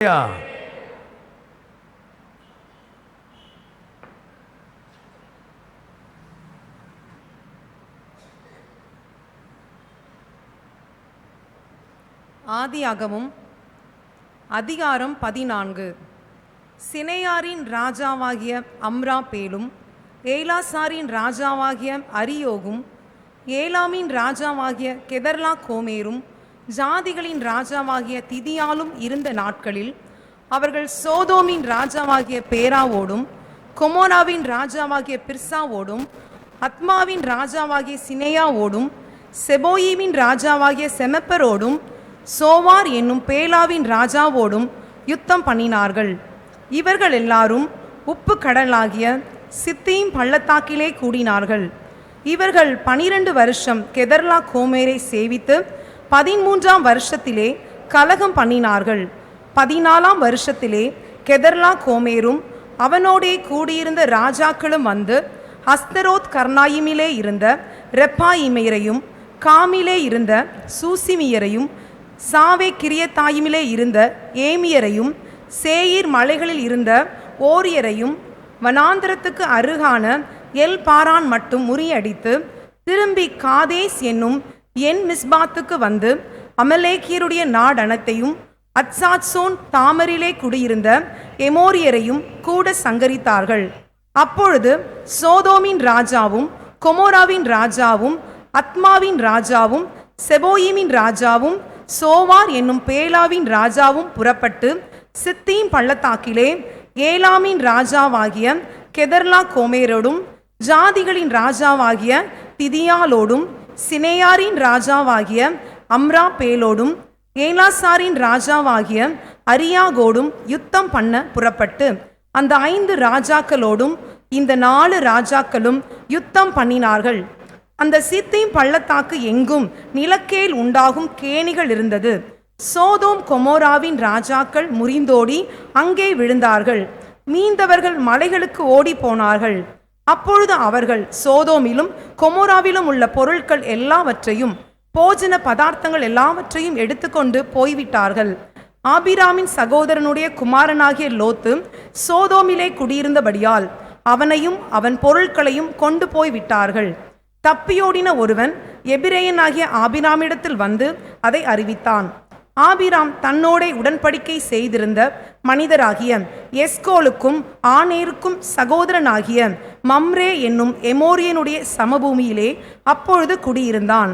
ஆதியாகமம் அதிகாரம் 14. சினேயாரின் ராஜாவாகிய அம்ராபேலும் ஏலாசாரின் ராஜாவாகிய அரியோகும் ஏலாமின் ராஜாவாகிய கெதர்லா கோமேரும் ஜாதிகளின் ராஜாவாகிய திதியாலும் இருந்த நாட்களில் அவர்கள் சோதோமின் ராஜாவாகிய பேராவோடும் கொமோராவின் ராஜாவாகிய பிர்சாவோடும் அத்மாவின் ராஜாவாகிய சினேயாவோடும் செபோயிமின் ராஜாவாகிய செமெப்பரோடும் சோவார் என்னும் பேலாவின் ராஜாவோடும் யுத்தம் பண்ணினார்கள். இவர்கள் எல்லாரும் உப்பு கடலாகிய சித்தீம் பள்ளத்தாக்கிலே கூடினார்கள். இவர்கள் 12 வருஷம் கெதர்லா கோமேரை சேவித்து 13ஆம் வருஷத்திலே கலகம் பண்ணினார்கள். 14ஆம் வருஷத்திலே கெதர்லா கோமேரும் அவனோடே கூடியிருந்த ராஜாக்களும் வந்து அஸ்தரோத் கர்னாயிமிலே இருந்த ரெப்பாயிமையரையும் காமிலே இருந்த சூசிமியரையும் சாவே கிரியத்தாயிமிலே இருந்த ஏமியரையும் சேயீர் மலைகளில் இருந்த ஓரியரையும் வனாந்திரத்துக்கு அருகான எல் பாரான் மட்டும் முறியடித்து திரும்பி காதேஸ் என்னும் என் மிஸ்பாத்துக்கு வந்து அமலேக்கியருடைய நாடனத்தையும் அத்சாத்சோன் தாமரிலே குடியிருந்த எமோரியரையும் கூட சங்கரித்தார்கள். அப்பொழுது சோதோமின் ராஜாவும் கொமோராவின் ராஜாவும் அத்மாவின் ராஜாவும் செபோயிமின் ராஜாவும் சோவார் என்னும் பேலாவின் ராஜாவும் புறப்பட்டு சித்தீம் பள்ளத்தாக்கிலே ஏலாமின் ராஜாவாகிய கெதர்லா கோமேரோடும் ஜாதிகளின் ராஜாவாகிய திதியாலோடும் சினேயாரின் ராஜாவாகிய அம்ராபேலோடும் ஏலாசாரின் ராஜாவாகிய அரியாகோடும் யுத்தம் பண்ண புறப்பட்டு அந்த 5 ராஜாக்களோடும் இந்த 4 ராஜாக்களும் யுத்தம் பண்ணினார்கள். அந்த சித்தீம் பள்ளத்தாக்கு எங்கும் நிலக்கேல் உண்டாகும் கேணிகள் இருந்தது. சோதோம் கொமோராவின் ராஜாக்கள் முறிந்தோடி அங்கே விழுந்தார்கள். மீந்தவர்கள் மலைகளுக்கு ஓடி போனார்கள். அப்பொழுது அவர்கள் சோதோமிலும் கொமோராவிலும் உள்ள பொருட்கள் எல்லாவற்றையும் போஜன பதார்த்தங்கள் எல்லாவற்றையும் எடுத்துக்கொண்டு போய்விட்டார்கள். ஆபிராமின் சகோதரனுடைய குமாரனாகிய லோத்து சோதோமிலே குடியிருந்தபடியால் அவனையும் அவன் பொருட்களையும் கொண்டு போய்விட்டார்கள். தப்பியோடின ஒருவன் எபிரேயனாகிய ஆபிராமிடத்தில் வந்து அதை அறிவித்தான். ஆபிராம் தன்னோடே உடன்படிக்கை செய்திருந்த மனிதராகிய எஸ்கோலுக்கும் ஆனேருக்கும் சகோதரனாகிய மம்ரே என்னும் எமோரியனுடைய சமபூமியிலே அப்பொழுது குடியிருந்தான்.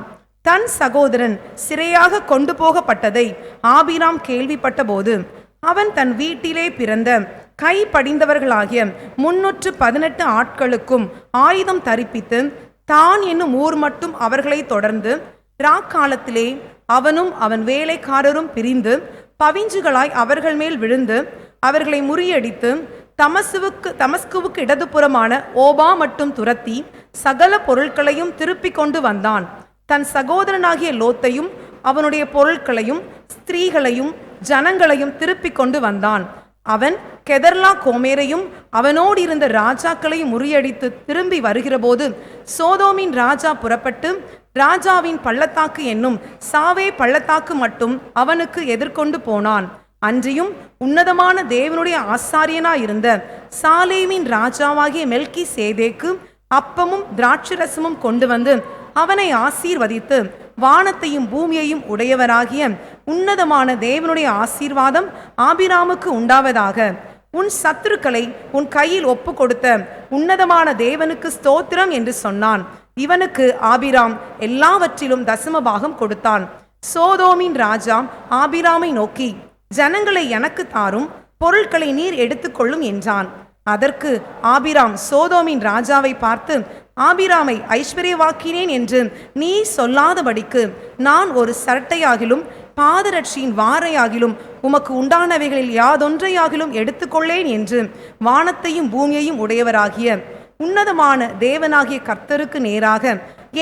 தன் சகோதரன் சிறையாக கொண்டு போகப்பட்டதை ஆபிராம் கேள்விப்பட்ட போது அவன் தன் வீட்டிலே பிறந்த கை படிந்தவர்களாகிய 318 ஆட்களுக்கும் ஆயுதம் தரிப்பித்து தான் என்னும் ஊர் மட்டும் அவர்களை தொடர்ந்து ராக்காலத்திலே அவனும் அவன் வேலைக்காரரும் பிரிந்து பவிஞ்சுகளாய் அவர்கள் மேல் விழுந்து அவர்களை முறியடித்து தமஸ்குவுக்கு இடதுபுறமான ஓபா மட்டும் துரத்தி சகல பொருட்களையும் திருப்பி கொண்டு வந்தான். தன் சகோதரனாகிய லோத்தையும் அவனுடைய பொருட்களையும் ஸ்திரீகளையும் ஜனங்களையும் திருப்பி கொண்டு வந்தான். அவன் கெதர்லா கோமேரையும் அவனோடு இருந்த ராஜாக்களையும் முறியடித்து திரும்பி வருகிறபோது சோதோமின் ராஜா புறப்பட்டு ராஜாவின் பள்ளத்தாக்கு என்னும் சாவே பள்ளத்தாக்கு மட்டும் அவனுக்கு எதிர்கொண்டு போனான். அன்றியும் உன்னதமான தேவனுடைய ஆசாரியனாயிருந்த சாலேமின் ராஜாவாகிய மெல்கி சேதேக்கு அப்பமும் திராட்சரசமும் கொண்டு வந்து அவனை ஆசீர்வதித்து வானத்தையும் பூமியையும் உடையவராகிய உன்னதமான தேவனுடைய ஆசீர்வாதம் ஆபிராமுக்கு உண்டாவதாக. உன் சத்துருக்களை உன் கையில் ஒப்பு கொடுத்த உன்னதமான தேவனுக்கு ஸ்தோத்திரம் என்று சொன்னான். இவனுக்கு ஆபிராம் எல்லாவற்றிலும் தசமபாகம் கொடுத்தான். சோதோமின் ராஜா ஆபிராமை நோக்கி, ஜனங்களை எனக்கு தாரும், பொருட்களை நீர் எடுத்துக்கொள்ளும் என்றான். அதற்கு ஆபிராம் சோதோமின் ராஜாவை பார்த்து, ஆபிராமை ஐஸ்வர்யவாக்கினேன் என்று நீ சொல்லாதபடிக்கு நான் ஒரு சரட்டையாகிலும் பாதரட்சியின் வாரையாகிலும் உமக்கு உண்டானவைகளில் யாதொன்றையாகிலும் எடுத்துக்கொள்ளேன் என்று வானத்தையும் பூமியையும் உடையவராகிய உன்னதமான தேவனாகிய கர்த்தருக்கு நேராக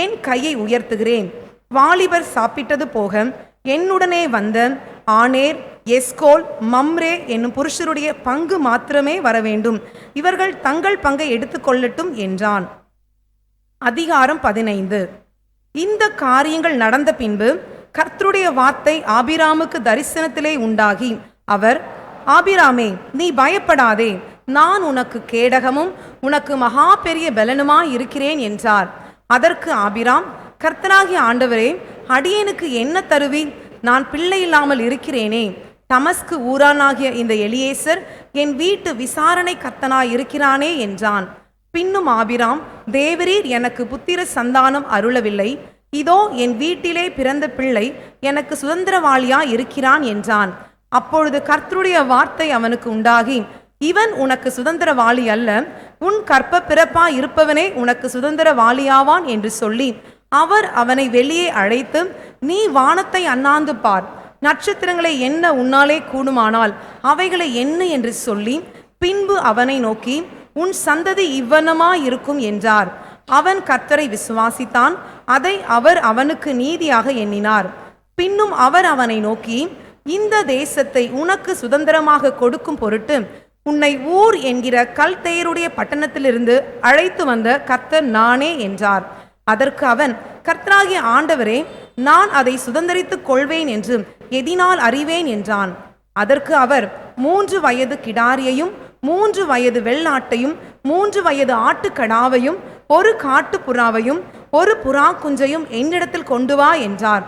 என் கையை உயர்த்துகிறேன். வாலிபர் சாப்பிட்டது போக என்னுடனே வந்த ஆனேர், எஸ்கோல், மம்ரே என்னும் புருஷருடைய பங்கு மாத்திரமே வர வேண்டும். இவர்கள் தங்கள் பங்கை எடுத்துக்கொள்ளட்டும் என்றான். அதிகாரம் 15. இந்த காரியங்கள் நடந்த பின்பு கர்த்தருடைய வார்த்தை ஆபிராமுக்கு தரிசனத்திலே உண்டாகி, அவர் ஆபிராமே, நீ பயப்படாதே, நான் உனக்கு கேடகமும் உனக்கு மகா பெரிய பலனுமாய் இருக்கிறேன் என்றார். அதற்கு ஆபிராம், கர்த்தராகிய ஆண்டவரே, அடியேனுக்கு என்ன தருவீர்? நான் பிள்ளை இல்லாமல் இருக்கிறேனே. தமஸ்கு ஊரானாகிய இந்த எலியேசர் என் வீட்டு விசாரணை கர்த்தனாய் இருக்கிறானே என்றான். பின்னும் ஆபிராம், தேவரீர் எனக்கு புத்திர சந்தானம் அருளவில்லை, இதோ என் வீட்டிலே பிறந்த பிள்ளை எனக்கு சுதந்திரவாளியாய் இருக்கிறான் என்றான். அப்பொழுது கர்த்தருடைய வார்த்தை அவனுக்கு உண்டாகி, இவன் உனக்கு சுதந்திரவாளி அல்ல, உன் கற்ப பிறப்பா இருப்பவனே உனக்கு சுதந்திரவாளியாவான் என்று சொல்லி அவர் அவனை வெளியே அழைத்து, நீ வானத்தை அண்ணாந்து பார், நட்சத்திரங்களை எண்ண உன்னாலே கூடுமானால் அவைகளை எண்ணு என்று சொல்லி பின்பு அவனை நோக்கி, உன் சந்ததி இவ்வனமாயிருக்கும் என்றார். அவன் கர்த்தரை விசுவாசித்தான், அதை அவர் அவனுக்கு நீதியாக எண்ணினார். பின்னும் அவர் அவனை நோக்கி, இந்த தேசத்தை உனக்கு சுதந்திரமாக கொடுக்கும் பொருட்டு உன்னை ஊர் என்கிற கல்தேயருடைய பட்டணத்திலிருந்து அழைத்து வந்த கர்த்தர் நானே என்றார். அதற்கு அவன், கர்த்தராகிய ஆண்டவரே, நான் அதை சுதந்திரித்துக் கொள்வேன் என்று எதினால் அறிவேன் என்றான். அதற்கு அவர், 3 வயது கிடாரியையும் 3 வயது வெள்ளாட்டையும் 3 வயது ஆட்டுக்கடாவையும் 1 காட்டுப்புறாவையும் 1 புறா குஞ்சையும் என்னிடத்தில் கொண்டு வா என்றார்.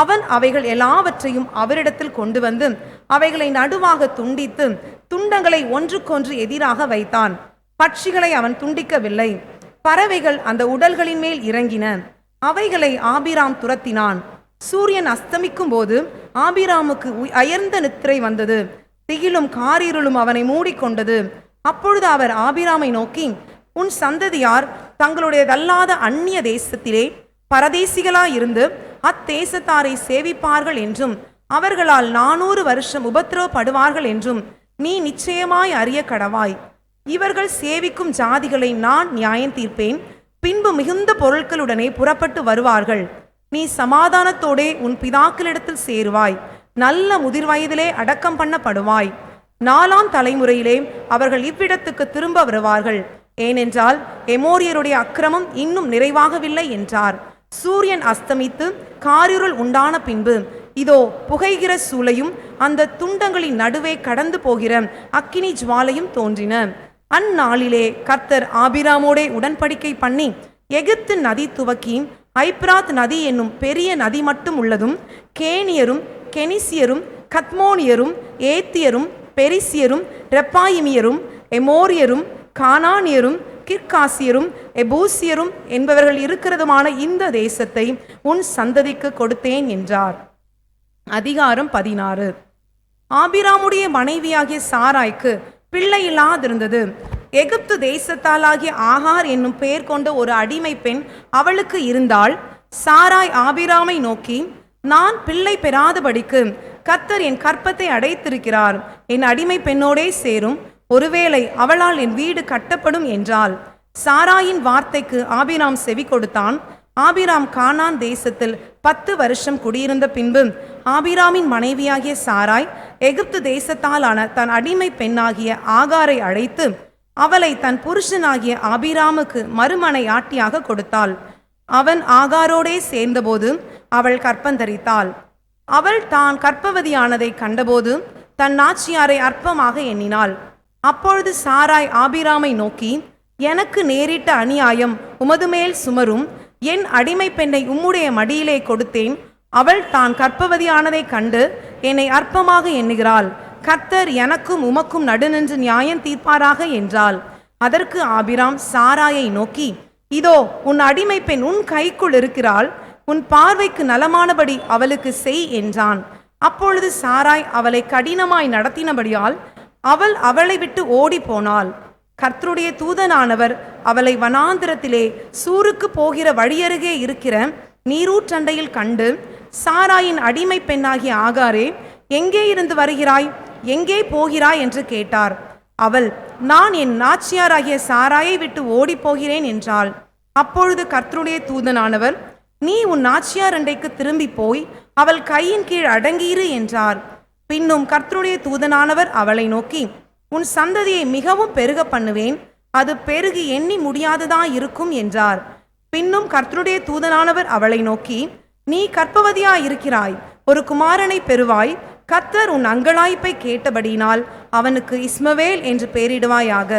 அவன் அவைகள் எல்லாவற்றையும் அவரிடத்தில் கொண்டு வந்து அவைகளை நடுவாக துண்டித்து துண்டங்களை ஒன்றுக்கொன்று எதிராக வைத்தான். பட்சிகளை அவன் துண்டிக்கவில்லை. பறவைகள் அந்த உடல்களின் மேல் இறங்கின. அவைகளை ஆபிராம் துரத்தினான். சூரியன் அஸ்தமிக்கும் போது ஆபிராமுக்கு அயர்ந்த நித்திரை வந்தது. திகிலும் காரிருளும் அவனை மூடிக்கொண்டது. அப்பொழுது அவர் ஆபிராமை நோக்கி, உன் சந்ததியார் தங்களுடையதல்லாத அந்நிய தேசத்திலே பரதேசிகளாயிருந்து அத்தேசத்தாரை சேவிப்பார்கள் என்றும் அவர்களால் 400 வருஷம் உபத்திரவப்படுவார்கள் என்றும் நீ நிச்சயமாய் அறிய கடவாய். இவர்கள் சேவிக்கும் ஜாதிகளை நான் நியாயம் தீர்ப்பேன். பின்பு மிகுந்த பொருட்களுடனே புறப்பட்டு வருவார்கள். நீ சமாதானத்தோடே உன் பிதாக்களிடத்தில் சேருவாய். நல்ல முதிர் வயதிலே அடக்கம் பண்ணப்படுவாய். 4ஆம் தலைமுறையிலே அவர்கள் இவ்விடத்துக்கு திரும்ப வருவார்கள். ஏனென்றால் எமோரியருடைய அக்கிரமம் இன்னும் நிறைவாகவில்லை என்றார். சூரியன் அஸ்தமித்து காரிருள் உண்டான பின்பு இதோ புகைகிற சூளையும் அந்த துண்டங்களின் நடுவே கடந்து போகிற அக்கினி ஜுவாலையும் தோன்றின. அந்நாளிலே கர்த்தர் ஆபிராமோடே உடன்படிக்கை பண்ணி எகிப்து நதி துவக்கி ஐப்ராத் நதி என்னும் பெரிய நதி மட்டும் உள்ளதும் கேனியரும் கெனிசியரும் கத்மோனியரும் ஏத்தியரும் பெரிசியரும் ரெப்பாயிமியரும் எமோரியரும் கானானியரும் கிர்காசியரும் எபூசியரும் என்பவர்கள் இருக்கிறதுமான இந்த தேசத்தை உன் சந்ததிக்கு கொடுத்தேன் என்றார். அதிகாரம் 16. ஆபிராமுடைய மனைவியாகிய சாராய்க்கு பிள்ளை இல்லாதிருந்தது. எகிப்து தேசத்தாலாகிய ஆகார் என்னும் பெயர் கொண்ட ஒரு அடிமை பெண் அவளுக்கு இருந்தாள். சாராய் ஆபிராமை நோக்கி, நான் பிள்ளை பெறாதபடிக்கு கர்த்தர் என் கற்பத்தை அடைத்திருக்கிறார், என் அடிமை பெண்ணோடே சேரும், ஒருவேளை அவளால் என் வீடு கட்டப்படும் என்றாள். சாராயின் வார்த்தைக்கு ஆபிராம் செவி கொடுத்தான். ஆபிராம் கானான் தேசத்தில் 10 வருஷம் குடியிருந்த பின்பு ஆபிராமின் மனைவியாகிய சாராய் எகிப்து தேசத்தாலான தன் அடிமை பெண்ணாகிய ஆகாரை அழைத்து அவளை தன் புருஷனாகிய ஆபிராமுக்கு மறுமனையாட்டியாக கொடுத்தாள். அவன் ஆகாரோடே சேர்ந்தபோது அவள் கற்பந்தரித்தாள். அவள் தான் கற்பவதியானதை கண்டபோது தன் நாச்சியாரை அற்பமாக எண்ணினாள். அப்பொழுது சாராய் ஆபிராமை நோக்கி, எனக்கு நேரிட்ட அநியாயம் உமது மேல் சுமரும். என் அடிமை பெண்ணை உம்முடைய மடியிலே கொடுத்தேன். அவள் தான் கற்பவதியானதை கண்டு என்னை அற்பமாக எண்ணுகிறாள். கர்த்தர் எனக்கும் உமக்கும் நடுநின்று நியாயம் தீர்ப்பாராக என்றாள். அதற்கு ஆபிராம் சாராயை நோக்கி, இதோ உன் அடிமை பெண் உன் கைக்குள் இருக்கிறாள், உன் பார்வைக்கு நலமானபடி அவளுக்கு செய் என்றான். அப்பொழுது சாராய் அவளை கடினமாய் நடத்தினபடியால் அவள் அவளை விட்டு ஓடி போனாள். கர்த்தருடைய தூதனானவர் அவளை வனாந்திரத்திலே சூருக்கு போகிற வழியருகே இருக்கிற நீரூற்றண்டையில் கண்டு, சாராயின் அடிமை பெண்ணாகிய ஆகாரே, எங்கே இருந்து வருகிறாய், எங்கே போகிறாய் என்று கேட்டார். அவள், நான் என் நாச்சியாராகிய சாராயை விட்டு ஓடி போகிறேன் என்றாள். அப்பொழுது கர்த்தருடைய தூதனானவர், நீ உன் நாச்சியார் அண்டைக்கு திரும்பி போய் அவள் கையின் கீழ் அடங்கியிரு என்றார். பின்னும் கர்த்தருடைய தூதனானவர் அவளை நோக்கி, உன் சந்ததியை மிகவும் பெருக பண்ணுவேன், அது பெருகி எண்ணி முடியாததா இருக்கும் என்றார். பின்னும் கர்த்தருடைய தூதனானவர் அவளை நோக்கி, நீ கற்பவதியாயிருக்கிறாய், ஒரு குமாரனை பெறுவாய், கர்த்தர் உன் அங்கலாய்ப்பை கேட்டபடியினால் அவனுக்கு இஸ்மவேல் என்று பெயரிடுவாயாக.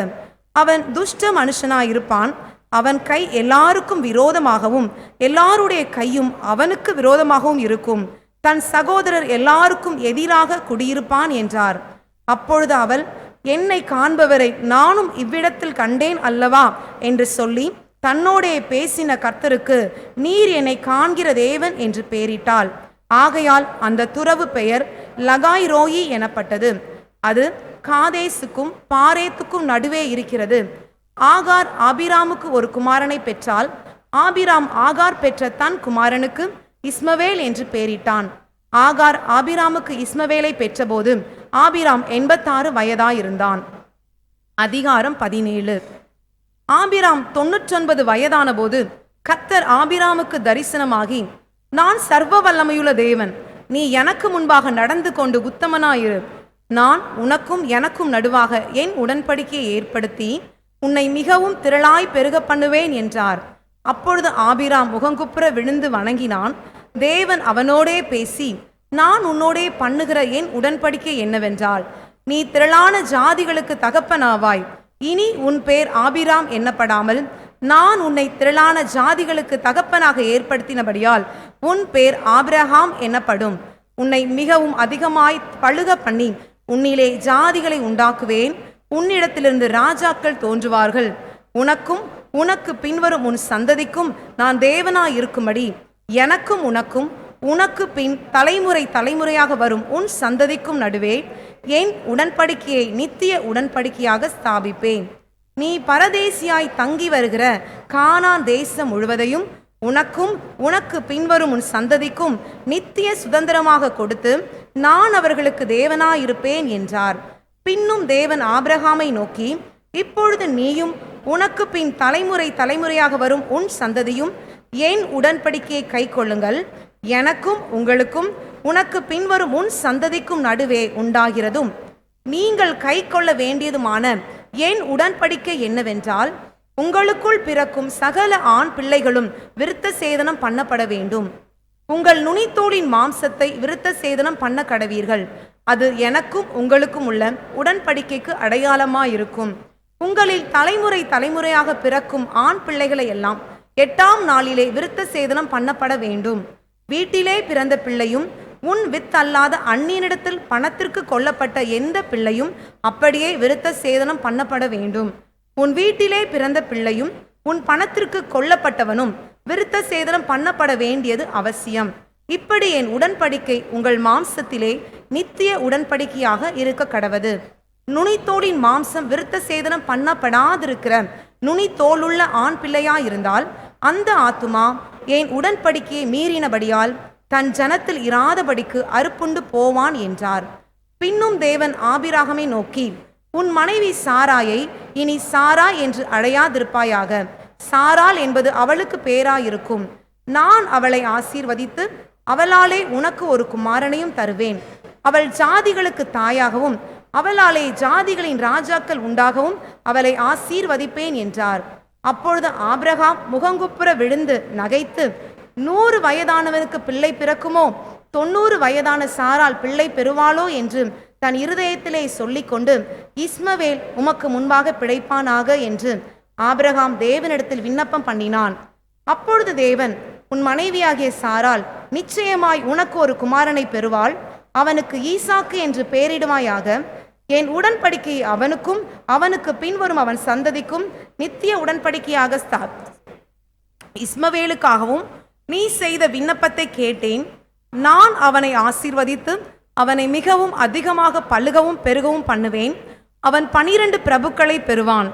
அவன் துஷ்ட மனுஷனாயிருப்பான். அவன் கை எல்லாருக்கும் விரோதமாகவும் எல்லாருடைய கையும் அவனுக்கு விரோதமாகவும் இருக்கும். தன் சகோதரர் எல்லாருக்கும் எதிராக குடியிருப்பான் என்றார். அப்பொழுது அவள், என்னை காண்பவரை நானும் இவ்விடத்தில் கண்டேன் அல்லவா என்று சொல்லி தன்னோடே பேசின கர்த்தருக்கு நீர் என்னை காண்கிற தேவன் என்று பெயரிட்டாள். ஆகையால் அந்த துறவு பெயர் லகாய் ரோயி எனப்பட்டது. அது காதேசுக்கும் பாரேத்துக்கும் நடுவே இருக்கிறது. ஆகார் ஆபிராமுக்கு ஒரு குமாரனை பெற்றால், ஆபிராம் ஆகார் பெற்ற தன் குமாரனுக்கு இஸ்மவேல் என்று பெயரிட்டான். ஆகார் ஆபிராமுக்கு இஸ்மவேலை பெற்றபோது ஆபிராம் 86 வயதாயிருந்தான். அதிகாரம் 17. ஆபிராம் 99 வயதான போது கர்த்தர் ஆபிராமுக்கு தரிசனமாகி, நான் சர்வ வல்லமையுள்ள தேவன், நீ எனக்கு முன்பாக நடந்து கொண்டு உத்தமனாயிரு. நான் உனக்கும் எனக்கும் நடுவாக என் உடன்படிக்கையை ஏற்படுத்தி உன்னை மிகவும் திரளாய் பெருக பண்ணுவேன் என்றார். அப்பொழுது ஆபிராம் முகங்குப்புற விழுந்து வணங்கினான். தேவன் அவனோடே பேசி, நான் உன்னோடே பண்ணுகிற என் உடன்படிக்கை என்னவென்றால், நீ திரளான ஜாதிகளுக்கு தகப்பனாவாய். இனி உன் பேர் ஆபிராம் என்னப்படாமல் நான் உன்னை திரளான ஜாதிகளுக்கு தகப்பனாக ஏற்படுத்தினபடியால் உன் பேர் ஆபிரகாம் என்னப்படும். உன்னை மிகவும் அதிகமாய் பழுக பண்ணி உன்னிலே ஜாதிகளை உண்டாக்குவேன். உன்னிடத்திலிருந்து ராஜாக்கள் தோன்றுவார்கள். உனக்கும் உனக்கு பின்வரும் உன் சந்ததிக்கும் நான் தேவனாயிருக்கும்படி எனக்கும் உனக்கும் உனக்கு பின் தலைமுறை தலைமுறையாக வரும் உன் சந்ததிக்கும் நடுவே என் உடன்படிக்கையை நித்திய உடன்படிக்கையாக ஸ்தாபிப்பேன். நீ பரதேசியாய் தங்கி வருகிற கானான் தேசம் முழுவதையும் உனக்கும் உனக்கு பின்வரும் உன் சந்ததிக்கும் நித்திய சுதந்திரமாக கொடுத்து நான் அவர்களுக்கு தேவனாயிருப்பேன் என்றார். பின்னும் தேவன் ஆபிரகாமை நோக்கி, இப்பொழுது நீயும் உனக்கு பின் தலைமுறை தலைமுறையாக வரும் உன் சந்ததியும் என் உடன்படிக்கையை கை கொள்ளுங்கள். எனக்கும் உங்களுக்கும் உனக்கு பின்வரும் உன் சந்ததிக்கும் நடுவே உண்டாகிறதும் நீங்கள் கை கொள்ள வேண்டியதுமான என் உடன்படிக்கை என்னவென்றால், உங்களுக்குள் பிறக்கும் சகல ஆண் பிள்ளைகளும் விருத்த சேதனம் பண்ணப்பட வேண்டும். உங்கள் நுனித்தோலின் மாம்சத்தை விருத்த சேதனம் பண்ண கடவீர்கள். அது எனக்கும் உங்களுக்கும் உள்ள உடன்படிக்கைக்கு அடையாளமாயிருக்கும். உங்களில் தலைமுறை தலைமுறையாக பிறக்கும் ஆண் பிள்ளைகளை எல்லாம் 8ஆம் நாளிலே விருத்த சேதனம் பண்ணப்பட வேண்டும். வீட்டிலே பிறந்த பிள்ளையும் உன் வித்தல்லாத அந்நியனிடத்தில் பணத்திற்கு கொல்லப்பட்ட எந்த பிள்ளையும் அப்படியே விருத்த சேதனம் பண்ணப்பட வேண்டும். உன் வீட்டிலே பிறந்த பிள்ளையும் உன் பணத்திற்கு கொல்லப்பட்டவனும் விருத்த சேதனம் பண்ணப்பட வேண்டியது அவசியம். இப்படி என் உடன்படிக்கை உங்கள் மாம்சத்திலே நித்திய உடன்படிக்கையாக இருக்க கடவது. நுனித்தோலின் மாம்சம் விருத்த சேதனம் பண்ணப்படாதிருக்கிற நுனித்தோலுள்ள ஆண் பிள்ளையாயிருந்தால் அந்த ஆத்துமா என் உடன்படிக்கையை மீறினபடியால் தன் ஜனத்தில் இராதபடிக்கு அறுப்புண்டு போவான் என்றார். பின்னும் தேவன் ஆபிரகாமை நோக்கி, உன் மனைவி சாராயை இனி சாரா என்று அழையாதிருப்பாயாக. சாராள் என்பது அவளுக்கு பேராயிருக்கும். நான் அவளை ஆசீர்வதித்து அவளாலே உனக்கு ஒரு குமாரனையும் தருவேன். அவள் ஜாதிகளுக்கு தாயாகவும் அவளாலே ஜாதிகளின் ராஜாக்கள் உண்டாகவும் அவளை ஆசீர்வதிப்பேன் என்றார். அப்பொழுது ஆபிரகாம் முகங்குப்புற விழுந்து நகைத்து, 100 வயதானவனுக்கு பிள்ளை பிறக்குமோ, 90 வயதான சாரால் பிள்ளை பெறுவாளோ என்று தன் இருதயத்திலே சொல்லிக்கொண்டு, இஸ்மவேல் உமக்கு முன்பாக பிழைப்பானாக என்று ஆபிரகாம் தேவனிடத்தில் விண்ணப்பம் பண்ணினான். அப்பொழுது தேவன், உன் மனைவியாகிய சாரால் நிச்சயமாய் உனக்கு ஒரு குமாரனை பெறுவாள். அவனுக்கு ஈசாக்கு என்று பெயரிடுவாயாக. என் உடன்படிக்கை அவனுக்கும் அவனுக்கு பின்வரும் அவன் சந்ததிக்கும் நித்திய உடன்படிக்கையாக இஸ்மவேலுக்காகவும் நீ செய்த விண்ணப்பத்தை கேட்டேன். நான் அவனை ஆசீர்வதித்து அவனை மிகவும் அதிகமாக பலுகவும் பெருகவும் பண்ணுவேன். அவன் 12 பிரபுக்களை பெறுவான்.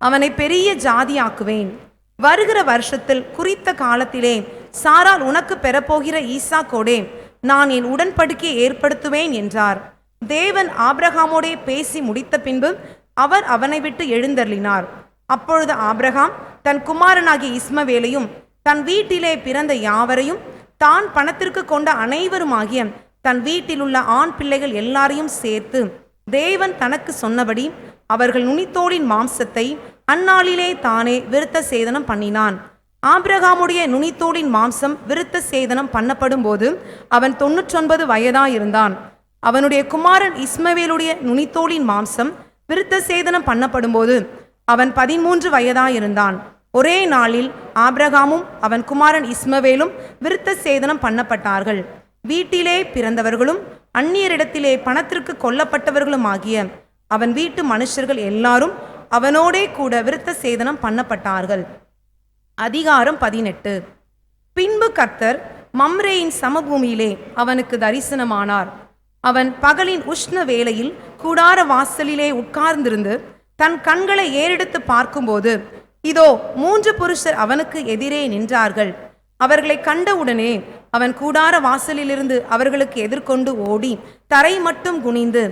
அவனை பெரிய ஜாதியாக்குவேன். வருகிற வருஷத்தில் குறித்த காலத்திலே சாரால் உனக்கு பெறப்போகிற ஈசாக்கோடே நான் என் உடன்படிக்கையை ஏற்படுத்துவேன் என்றார். தேவன் ஆபிரகாமோடே பேசி முடித்த பின்பு அவர் அவனை விட்டு எழுந்தருளினார். அப்பொழுது ஆபிரகாம் தன் குமாரனாகிய இஸ்மவேலையும் தன் வீட்டிலே பிறந்த யாவரையும் தான் பணத்திற்கு கொண்ட அனைவருமாகிய தன் வீட்டிலுள்ள ஆண் பிள்ளைகள் எல்லாரையும் சேர்த்து தேவன் தனக்கு சொன்னபடி அவர்கள் நுனித்தோலின் மாம்சத்தை அந்நாளிலே தானே விருத்த சேதனம் பண்ணினான். ஆபிரகாமுடைய நுனித்தோலின் மாம்சம் விருத்த சேதனம் பண்ணப்படும் போது அவன் 99 வயதாயிருந்தான். அவனுடைய குமாரன் இஸ்மவேலுடைய நுனித்தோலின் மாம்சம் விருத்த சேதனம் பண்ணப்படும்போது அவன் 13 வயதாயிருந்தான். ஒரே நாளில் ஆபிரகாமும் அவன் குமாரன் இஸ்மவேலும் விருத்த சேதனம் பண்ணப்பட்டார்கள். வீட்டிலே பிறந்தவர்களும் அந்நியரிடத்திலே பணத்திற்கு கொல்லப்பட்டவர்களும் ஆகிய அவன் வீட்டு மனுஷர்கள் எல்லாரும் அவனோடே கூட விருத்த சேதனம் பண்ணப்பட்டார்கள். அதிகாரம் 18. பின்பு கர்த்தர் மம்ரேயின் சமபூமியிலே அவனுக்கு தரிசனமானார். அவன் பகலின் உஷ்ண வேளையில் கூடார வாசலிலே உட்கார்ந்திருந்து தன் கண்களை ஏறெடுத்து பார்க்கும்போது இதோ 3 புருஷர் அவனுக்கு எதிரே நின்றார்கள். அவர்களை கண்டவுடனே அவன் கூடார வாசலிலிருந்து அவர்களுக்கு எதிர்கொண்டு ஓடி தரை மட்டும் குனிந்து,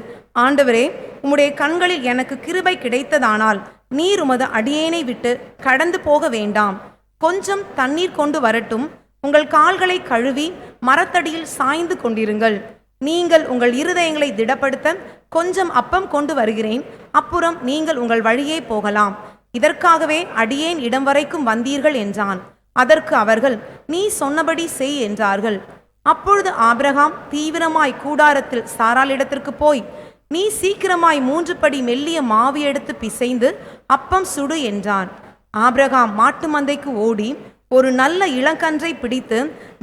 ஆண்டவரே, உம்முடைய கண்களில் எனக்கு கிருபை கிடைத்ததானால் நீர் உமது அடியேனை விட்டு கடந்து போக வேண்டாம். கொஞ்சம் தண்ணீர் கொண்டு வரட்டும். உங்கள் கால்களை கழுவி மரத்தடியில் சாய்ந்து கொண்டிருங்கள். நீங்கள் உங்கள் இருதயங்களை திடப்படுத்த கொஞ்சம் அப்பம் கொண்டு வருகிறேன். அப்புறம் நீங்கள் உங்கள் வழியே போகலாம். இதற்காகவே அடியேன் இடம் வரைக்கும் வந்தீர்கள் என்றான். அதற்கு அவர்கள், நீ சொன்னபடி செய் என்றார்கள். அப்பொழுது ஆபிரகாம் தீவிரமாய் கூடாரத்தில் சாராளிடத்திற்கு போய், நீ சீக்கிரமாய் 3 படி மெல்லிய மாவு எடுத்து பிசைந்து அப்பம் சுடு என்றான். ஆபிரகாம் மாட்டு மந்தைக்கு ஓடி ஒரு நல்ல இளங்கன்றை பிடித்து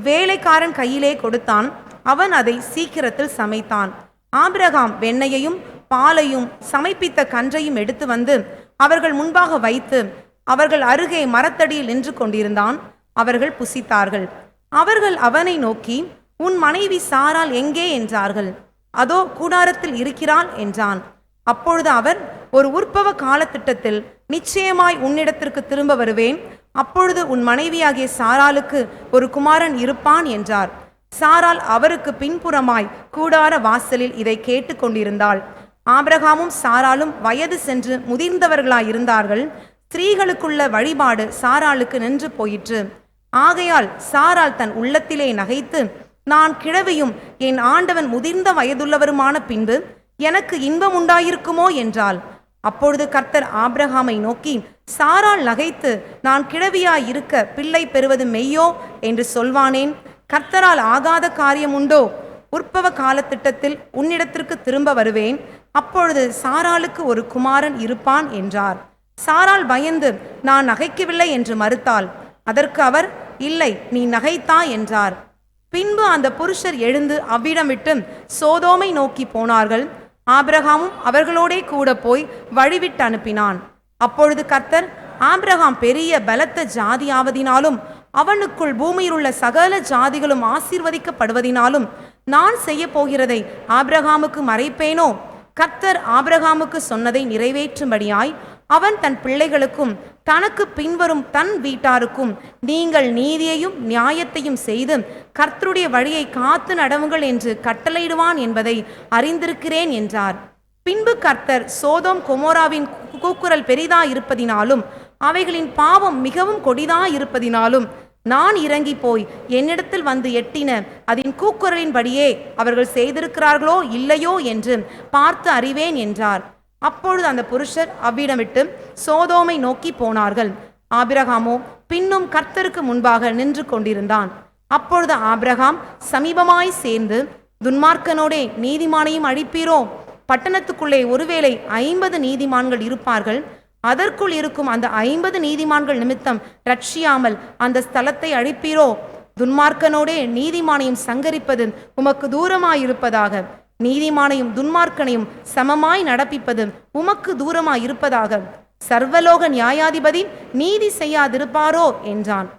வேலைக்காரன் கையிலே கொடுத்தான். அவன் அதை சீக்கிரத்தில் சமைத்தான். ஆபிரகாம் வெண்ணெயையும் பாலையும் சமைப்பித்த கன்றையும் எடுத்து வந்து அவர்கள் முன்பாக வைத்து அவர்கள் அருகே மரத்தடியில் நின்று கொண்டிருந்தான். அவர்கள் புசித்தார்கள். அவர்கள் அவனை நோக்கி, உன் மனைவி சாராள் எங்கே என்றார்கள். அதோ கூடாரத்தில் இருக்கிறாள் என்றான். அப்பொழுது அவர், ஒரு உற்பவ காலத்திட்டத்தில் நிச்சயமாய் உன்னிடத்திற்கு திரும்ப வருவேன். அப்பொழுது உன் மனைவியாகிய சாராளுக்கு ஒரு குமாரன் இருப்பான் என்றார். சாராள் அவருக்கு பின்புறமாய் கூடார வாசலில் இதை கேட்டு கொண்டிருந்தாள். ஆபிரகாமும் சாராளும் வயது சென்று முதிர்ந்தவர்களாயிருந்தார்கள். ஸ்திரீகளுக்குள்ள வழிபாடு சாராளுக்கு நின்று போயிற்று. ஆகையால் சாராள் தன் உள்ளத்திலே நகைத்து, நான் கிழவியும் என் ஆண்டவன் முதிர்ந்த வயதுள்ளவருமான பின்பு எனக்கு இன்பம் உண்டாயிருக்குமோ என்றாள். அப்பொழுது கர்த்தர் ஆபிரகாமை நோக்கி, சாராள் நகைத்து நான் கிழவியாயிருக்க பிள்ளை பெறுவது மெய்யோ என்று சொல்வானேன்? கர்த்தரால் ஆகாத காரியம் உண்டோ? உற்பவ காலத்திட்டத்தில் உன்னிடத்திற்கு திரும்ப வருவேன். அப்பொழுது சாராளுக்கு ஒரு குமாரன் இருப்பான் என்றார். சாராள் பயந்து, நான் நகைக்கவில்லை என்று மறுத்தாள். அதற்கு அவர், இல்லை, நீ நகைத்தாய் என்றார். பின்பு அந்த புருஷர் எழுந்து அவ்விடம் விட்டு சோதோமை நோக்கி போனார்கள். ஆபிரகாமும் அவர்களோடே கூட போய் வழிவிட்டு அனுப்பினான். அப்பொழுது கர்த்தர், ஆபிரகாம் பெரிய பலத்த ஜாதியாவதினாலும் அவனுக்குள் பூமியில் உள்ள சகல ஜாதிகளும் ஆசீர்வதிக்கப்படுவதினாலும் நான் செய்ய போகிறதை ஆபிரகாமுக்கு மறைப்பேனோ? கர்த்தர் ஆபிரகாமுக்கு சொன்னதை நிறைவேற்றும்படியாய் அவன் தன் பிள்ளைகளுக்கும் தனக்கு பின்வரும் தன் வீட்டாருக்கும், நீங்கள் நீதியையும் நியாயத்தையும் செய்து கர்த்தருடைய வழியை காத்து நடவுங்கள் என்று கட்டளையிடுவான் என்பதை அறிந்திருக்கிறேன் என்றார். பின்பு கர்த்தர் சோதோம் கொமோராவின் கூக்குரல் பெரிதாயிருப்பதினாலும் அவைகளின் பாவம் மிகவும் கொடிதாயிருப்பதினாலும் நான் இறங்கி போய் என்னிடத்தில் வந்து எட்டின அதன் கூக்குரலின்படியே அவர்கள் செய்திருக்கிறார்களோ இல்லையோ என்று பார்த்து அறிவேன் என்றார். அப்பொழுது அந்த புருஷர் அவ்விடம் விட்டு சோதோமை நோக்கி போனார்கள். ஆபிரகாமோ பின்னும் கர்த்தருக்கு முன்பாக நின்று கொண்டிருந்தான். அப்பொழுது ஆபிரகாம் சமீபமாய் சேர்ந்து, துன்மார்க்கனோடே நீதிமானையும் அழிப்பீரோ? பட்டணத்துக்குள்ளே ஒருவேளை 50 நீதிமான்கள் இருப்பார்கள். அதற்குள் இருக்கும் அந்த 50 நீதிமான்கள் நிமித்தம் ரட்சியாமல் அந்த ஸ்தலத்தை அழிப்பீரோ? துன்மார்க்கனோடே நீதிமானையும் சங்கரிப்பது உமக்கு தூரமாயிருப்பதாக. நீதிமானையும் துன்மார்க்கனையும் சமமாய் நடப்பிப்பது உமக்கு தூரமாயிருப்பதாக. சர்வலோக நியாயாதிபதி நீதி செய்யாதிருப்பாரோ என்றான்.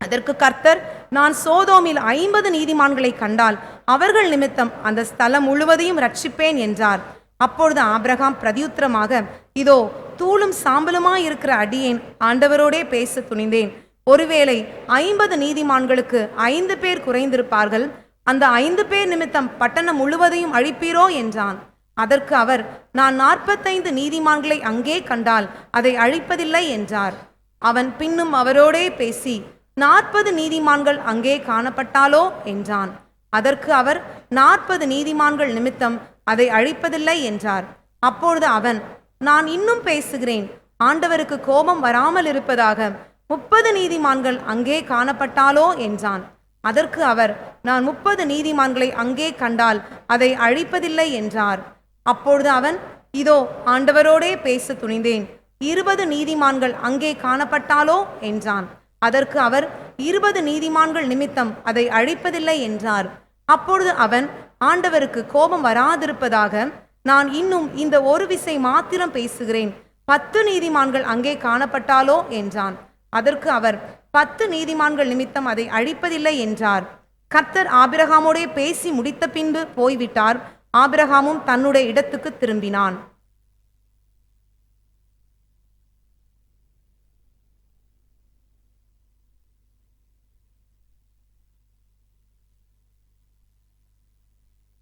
அதற்கு கர்த்தர், நான் சோதோமில் 50 நீதிமான்களை கண்டால் அவர்கள் நிமித்தம் அந்த ஸ்தலம் முழுவதையும் ரட்சிப்பேன் என்றார். அப்பொழுது ஆபிரகாம் பிரதியுத்தரமாக, இதோ தூளும் சாம்பலுமாயிருக்கிற அடியேன் ஆண்டவரோடே பேச துணிந்தேன். ஒருவேளை 50 நீதிமான்களுக்கு 5 பேர் குறைந்திருப்பார்கள். அந்த 5 பேர் நிமித்தம் பட்டணம் முழுவதையும் அழிப்பீரோ என்றான். அதற்கு அவர், நான் 45 நீதிமான்களை அங்கே கண்டால் அதை அழிப்பதில்லை என்றார். அவன் பின்னும் அவரோடே பேசி, 40 நீதிமான்கள் அங்கே காணப்பட்டாலோ என்றான். அதற்கு அவர், 40 நீதிமான்கள் நிமித்தம் அதை அழிப்பதில்லை என்றார். அப்பொழுது அவன், நான் இன்னும் பேசுகிறேன், ஆண்டவருக்கு கோபம் வராமல் இருப்பதாக. 30 நீதிமான்கள் அங்கே காணப்பட்டாலோ என்றான். அதற்கு அவர், நான் 30 நீதிமான்களை அங்கே கண்டால் அதை அழிப்பதில்லை என்றார். அப்பொழுது அவன், இதோ ஆண்டவரோடே பேச துணிந்தேன், 20 நீதிமான்கள் அங்கே காணப்பட்டாலோ என்றான். அதற்கு அவர், 20 நீதிமான்கள் நிமித்தம் அதை அழிப்பதில்லை என்றார். அப்பொழுது அவன், ஆண்டவருக்கு கோபம் வராதிருப்பதாக நான் இன்னும் இந்த ஒரு விசை மாத்திரம் பேசுகிறேன், 10 நீதிமான்கள் அங்கே காணப்பட்டாலோ என்றான். அதற்கு அவர், 10 நீதிமான்கள் நிமித்தம் அதை அழிப்பதில்லை என்றார். கர்த்தர் ஆபிரகாமோடே பேசி முடித்த பின்பு போய்விட்டார். ஆபிரகாமும் தன்னுடைய இடத்துக்கு திரும்பினான்.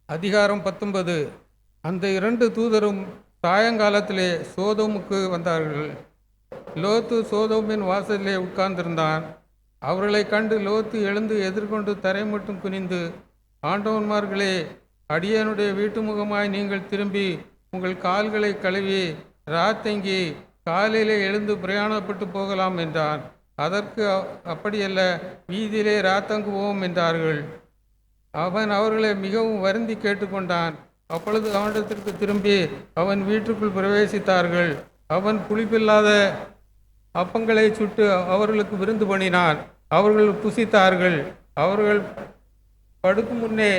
அதிகாரம் 19. அந்த 2 தூதரும் சாயங்காலத்திலே சோதோமுக்கு வந்தார்கள். லோத்து சோதோமின் வாசலிலே உட்கார்ந்திருந்தான். அவர்களை கண்டு லோத்து எழுந்து எதிர்கொண்டு தரை மட்டும் குனிந்து, ஆண்டவன்மார்களே, அடியனுடைய வீட்டு முகமாய் நீங்கள் திரும்பி உங்கள் கால்களை கழுவி ராத்தங்கி காலையிலே எழுந்து பிரயாணப்பட்டு போகலாம் என்றான். அதற்கு அப்படியல்ல, வீதியிலே ராத்தங்குவோம் என்றார்கள். அவன் அவர்களை மிகவும் வருந்தி கேட்டுக்கொண்டான். அப்பொழுது அவனிடத்திற்கு திரும்பி அவன் வீட்டுக்குள் பிரவேசித்தார்கள். அவன் புளிப்பில்லாத அப்பங்களை சுட்டு அவர்களுக்கு விருந்து பண்ணினான். அவர்கள் புசித்தார்கள். அவர்கள் படுக்கும் முன்னே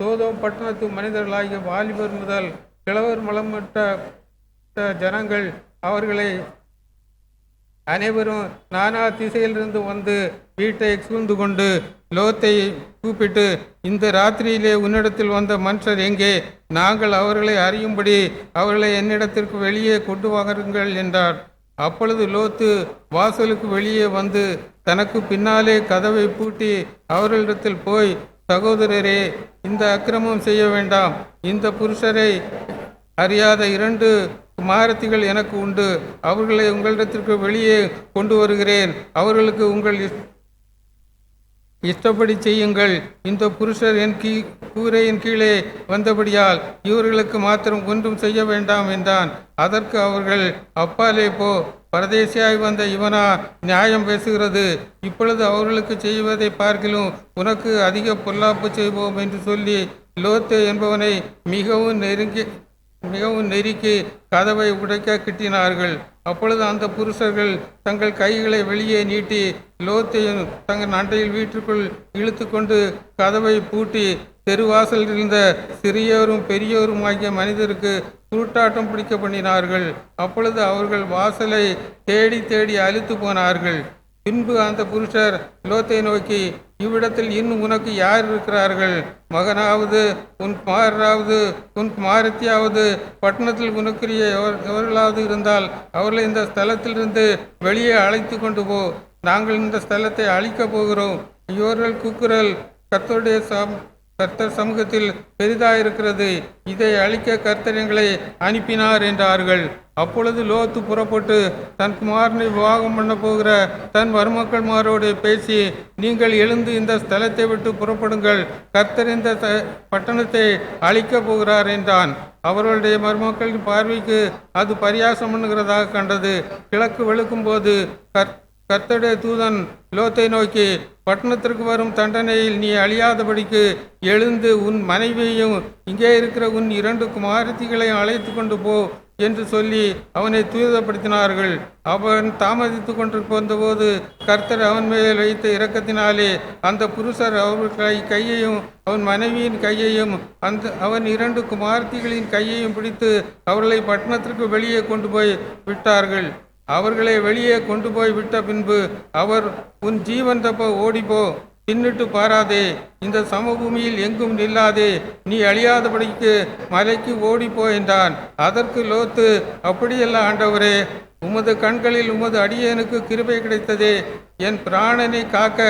சோதோம் பட்டணத்து மனிதர்களாகிய வாலிபர் முதல் கிழவர் மலமற்ற ஜனங்கள் அவர்களை அனைவரும் நானா திசையிலிருந்து வந்து வீட்டை சூழ்ந்து கொண்டு லோத்தை கூப்பிட்டு, இந்த ராத்திரியிலே உன்னிடத்தில் வந்த மனுஷர் எங்கே? நாங்கள் அவர்களை அறியும்படி அவர்களை என்னிடத்திற்கு வெளியே கொண்டு வாருங்கள் என்றார். அப்பொழுது லோத்து வாசலுக்கு வெளியே வந்து தனக்கு பின்னாலே கதவை பூட்டி அவர்களிடத்தில் போய், சகோதரரே, இந்த அக்கிரமம் செய்ய வேண்டாம். இந்த புருஷரை அறியாத 2 குமாரத்திகள் எனக்கு உண்டு. அவர்களை உங்களிடத்திற்கு வெளியே கொண்டு வருகிறேன். அவர்களுக்கு உங்கள் இஷ்டப்படி செய்யுங்கள். இந்த புருஷர் என் கூரையின் கீழே வந்தபடியால் இவர்களுக்கு மாத்திரம் ஒன்றும் செய்ய வேண்டாம் என்றான். அதற்கு அவர்கள், அப்பாலே போ, பரதேசியாய் வந்த இவனா நியாயம் பேசுகிறது? இப்பொழுது அவர்களுக்கு செய்வதை பார்க்கிலும் உனக்கு அதிக பொல்லாப்பு செய்வோம் என்று சொல்லி லோத்து என்பவனை மிகவும் நெருக்கி கதவை உடைக்க கிட்டினார்கள். அப்பொழுது அந்த புருஷர்கள் தங்கள் கைகளை வெளியே நீட்டி லோத்தையும் தங்கள் அண்டையில் வீட்டுக்குள் இழுத்து கொண்டு கதவை பூட்டி தெருவாசலில் இருந்த சிறியோரும் பெரியோரும் ஆகிய மனிதருக்கு குருட்டாட்டம் பிடிக்க பண்ணினார்கள். அப்பொழுது அவர்கள் வாசலை தேடி தேடி அழித்து போனார்கள். பின்பு அந்த புருஷர் லோத்தை நோக்கி, இவ்விடத்தில் இன்னும் உனக்கு யார் இருக்கிறார்கள்? மகனாவது உன் குமாரராவது உன் குமாரத்தியாவது பட்டணத்தில் உனக்குரிய எவர்களாவது இருந்தால் அவர்களை இந்த ஸ்தலத்திலிருந்து வெளியே அழைத்து கொண்டு போ. நாங்கள் இந்த ஸ்தலத்தை அழிக்கப் போகிறோம். இவர்கள் கூக்குரல் கர்த்தர் சமூகத்தில் பெரிதாயிருக்கிறது. இதை அழிக்க கர்த்தர் எங்களை அனுப்பினார் என்றார்கள். அப்பொழுது லோத்து புறப்பட்டு தன் குமாரனை விவாகம் பண்ண போகிற தன் மருமக்கள்மாரோடு பேசி, நீங்கள் எழுந்து இந்த ஸ்தலத்தை விட்டு புறப்படுங்கள், கர்த்தர் இந்த பட்டணத்தை அழிக்கப் போகிறார் என்றான். அவர்களுடைய மருமக்களின் பார்வைக்கு அது பரியாசம் பண்ணுகிறதாக கண்டது. கிழக்கு வெளுக்கும் போது கர்த்தருடைய தூதன் லோத்தை நோக்கி, பட்டணத்திற்கு வரும் தண்டனையில் நீ அழியாதபடிக்கு எழுந்து உன் மனைவியையும் இங்கே இருக்கிற உன் 2 குமாரத்திகளையும் அழைத்து கொண்டு போ என்று சொல்லி அவனை துரிதப்படுத்தினார்கள். அவன் தாமதித்து கொண்டு போந்தபோது கர்த்தர் அவன் மேல் வைத்த இரக்கத்தினாலே அந்த புருஷர் அவர்கள் கையையும் அவன் மனைவியின் கையையும் அவன் 2 குமாரத்திகளின் கையையும் பிடித்து அவர்களை பட்டணத்திற்கு வெளியே கொண்டு போய் விட்டார்கள். அவர்களை வெளியே கொண்டு போய் விட்ட பின்பு அவர், உன் ஜீவன் தப்ப ஓடிப்போ, பின்னிட்டு பாராதே, இந்த சமபூமியில் எங்கும் நில்லாதே, நீ அழியாதபடிக்கு மலைக்கு ஓடிப்போ என்றான். அதற்கு லோத்து, அப்படியல்ல ஆண்டவரே, உமது கண்களில் உமது அடியேனுக்கு கிருபை கிடைத்ததே. என் பிராணனை காக்க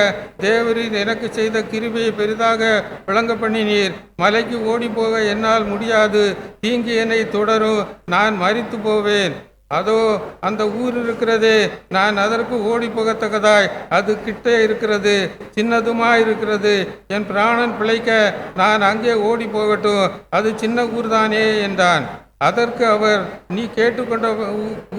தேவரீர் எனக்கு செய்த கிருபையை பெரிதாக விளங்க பண்ணினீர். மலைக்கு ஓடிப்போக என்னால் முடியாது. தீங்கு என்னை தொடரும், நான் மரித்து போவேன். அதோ அந்த ஊர் இருக்கிறதே, நான் அதற்கு ஓடி போகத்தக்கதாய் அது கிட்டே இருக்கிறது, சின்னதுமாயிருக்கிறது. என் பிராணன் பிழைக்க நான் அங்கே ஓடி போகட்டும், அது சின்ன ஊர்தானே என்றான். அதற்கு அவர், நீ கேட்டுக்கொண்ட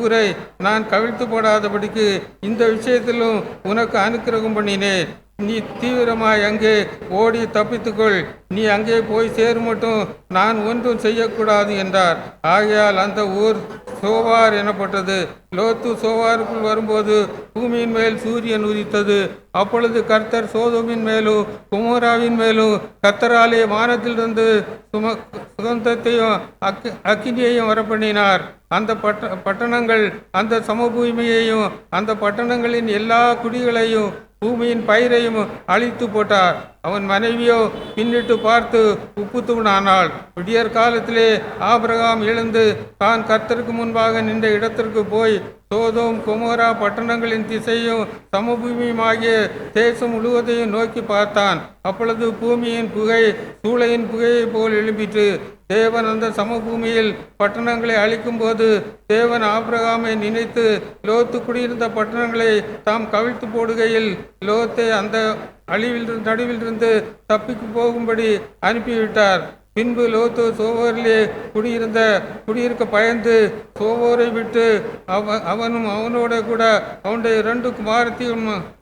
ஊரை நான் கவிழ்த்து போடாதபடிக்கு இந்த விஷயத்திலும் உனக்கு அனுக்கிரகம் பண்ணினேன். நீ தீவிரமாய் அங்கே ஓடி தப்பித்துக்கொள். நீ அங்கே போய் சேரும் மட்டும் நான் ஒன்றும் செய்யக்கூடாது என்றார். ஆகையால் அந்த ஊர் சோவார் எனப்பட்டது. லோத்து சோவாருக்குள் வரும்போது பூமியின் மேல் சூரியன் உதித்தது. அப்பொழுது கர்த்தர் சோதோமின் மேலும் குமோராவின் மேலும் கர்த்தராலே வானத்திலிருந்து சுகந்தத்தையும் அக்கினியையும் வரப்பண்ணினார். அந்த பட்டணங்கள் அந்த சமபூமியையும் அந்த பட்டணங்களின் எல்லா குடிகளையும் பூமியின் பயிரையும் அழித்து போட்டார். அவன் மனைவியோ பின்னிட்டு பார்த்து உப்புத்தூணானாள். விடியற் காலத்திலே ஆபிரகாம் எழுந்து தான் கர்த்தருக்கு முன்பாக நின்ற இடத்திற்கு போய் சோதோம் கொமோரா பட்டணங்களின் திசையும் சமபூமியுமாகிய தேசம் முழுவதையும் நோக்கி பார்த்தான். அப்பொழுது பூமியின் புகை சூளையின் புகையை போல் எழும்பிற்று. தேவன் அந்த சமபூமியில் பட்டணங்களை அழிக்கும் போது தேவன் ஆபிரகாமை நினைத்து லோத்து குடியிருந்த பட்டணங்களை தாம் கவிழ்த்து போடுகையில் லோத்தை அந்த நடுவிலிருந்து தப்பிக்கு போகும்படி அனுப்பிவிட்டார். பின்பு லோத்து சோவோரிலே குடியிருக்க பயந்து சோவோரை விட்டு அவனும் அவனோட கூட அவனுடைய 2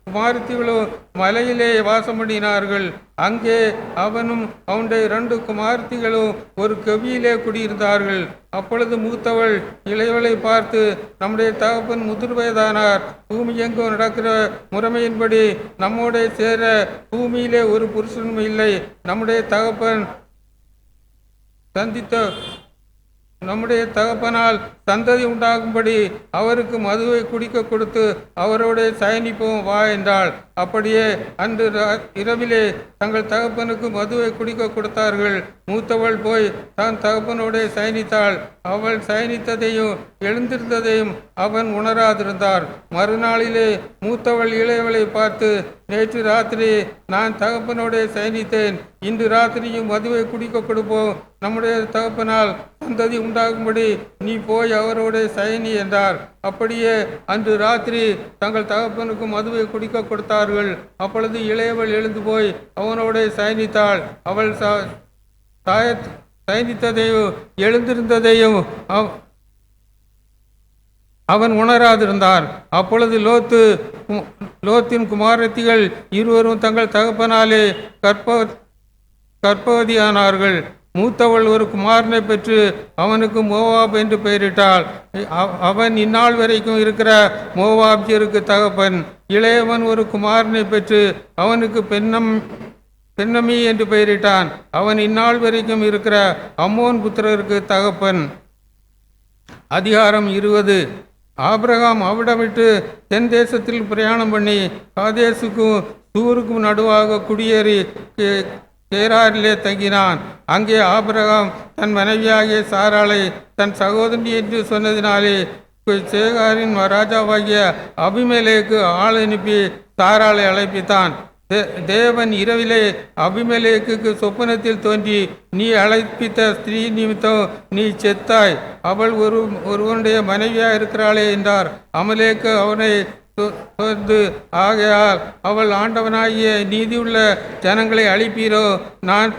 குமாரத்திகளும் மலையிலே வாசம் பண்ணினார்கள். அங்கே அவனும் அவனுடைய 2 குமாரத்திகளும் ஒரு கவியிலே குடியிருந்தார்கள். அப்பொழுது மூத்தவள் இளையவளை பார்த்து, நம்முடைய தகப்பன் முதிர் வயதானார். பூமி எங்கும் நடக்கிற முறைமையின்படி நம்மோட சேர பூமியிலே ஒரு புருஷனும் இல்லை. நம்முடைய தகப்பனால் சந்ததி உண்டாகும்படி அவருக்கு மதுவை குடிக்க கொடுத்து அவரோட சயனிப்போம் வா என்றாள். அப்படியே அன்று இரவிலே தங்கள் தகப்பனுக்கு மதுவை குடிக்க கொடுத்தார்கள். மூத்தவள் போய் தான் தகப்பனோட சயனித்தாள். அவள் சயனித்ததையும் எழுந்திருந்ததையும் அவன் உணராதிருந்தார். மறுநாளிலே மூத்தவள் இளையவளை பார்த்து, நேற்று ராத்திரி நான் தகப்பனோட சயனித்தேன். இன்று ராத்திரியும் மதுவை குடிக்க கொடுப்போம். நம்முடைய தகப்பனால் சந்ததி உண்டாகும்படி நீ போய் அவரோட சயனி என்றார். அப்படியே அன்று ராத்திரி தங்கள் தகப்பனுக்கு மதுவை குடிக்க கொடுத்தார்கள். அப்பொழுது இளையவள் எழுந்து போய் அவனோட சயனித்தாள். அவள் சயனித்ததையும் எழுந்திருந்ததையும் அவன் உணராதிருந்தார். அப்பொழுது லோத்தின் குமாரத்திகள் இருவரும் தங்கள் தகப்பனாலே கர்ப்பவதியானார்கள். மூத்தவள் ஒரு குமாரனை பெற்று அவனுக்கு மோவாப் என்று பெயரிட்டாள். அவன் இந்நாள் வரைக்கும் இருக்கிற மோவாபியருக்கு தகப்பன். இளையவன் ஒரு குமாரனை பெற்று அவனுக்கு பென்னமி என்று பெயரிட்டான். அவன் இந்நாள் வரைக்கும் இருக்கிற அம்மோன் புத்திரருக்கு தகப்பன். அதிகாரம் 20. ஆபிரகாம் அவிடம் விட்டு தென் தேசத்தில் பிரயாணம் பண்ணி காதேசுக்கும் சூருக்கும் நடுவாக குடியேறி கேராரிலே தங்கினான். அங்கே ஆபிரகாம் தன் மனைவியாகிய சாராளை தன் சகோதரி என்று சொன்னதினாலே சேகாரின் ராஜாவாகிய அபிமெலேக்கு ஆள் அனுப்பி சாராளை அழைப்பித்தான். தேவன் இரவிலே அபிமெலேக்கு சொப்பனத்தில் தோன்றி, நீ அழைப்பித்த ஸ்திரீ நிமித்தம் நீ செத்தாய். அவள் ஒருவனுடைய மனைவியாக இருக்கிறாளே என்றார். அமலேக்கு அவனை ஆகையால் அவள் ஆண்டவனாகிய நீதியுள்ள ஜனங்களை அழிப்பீரோ? நான்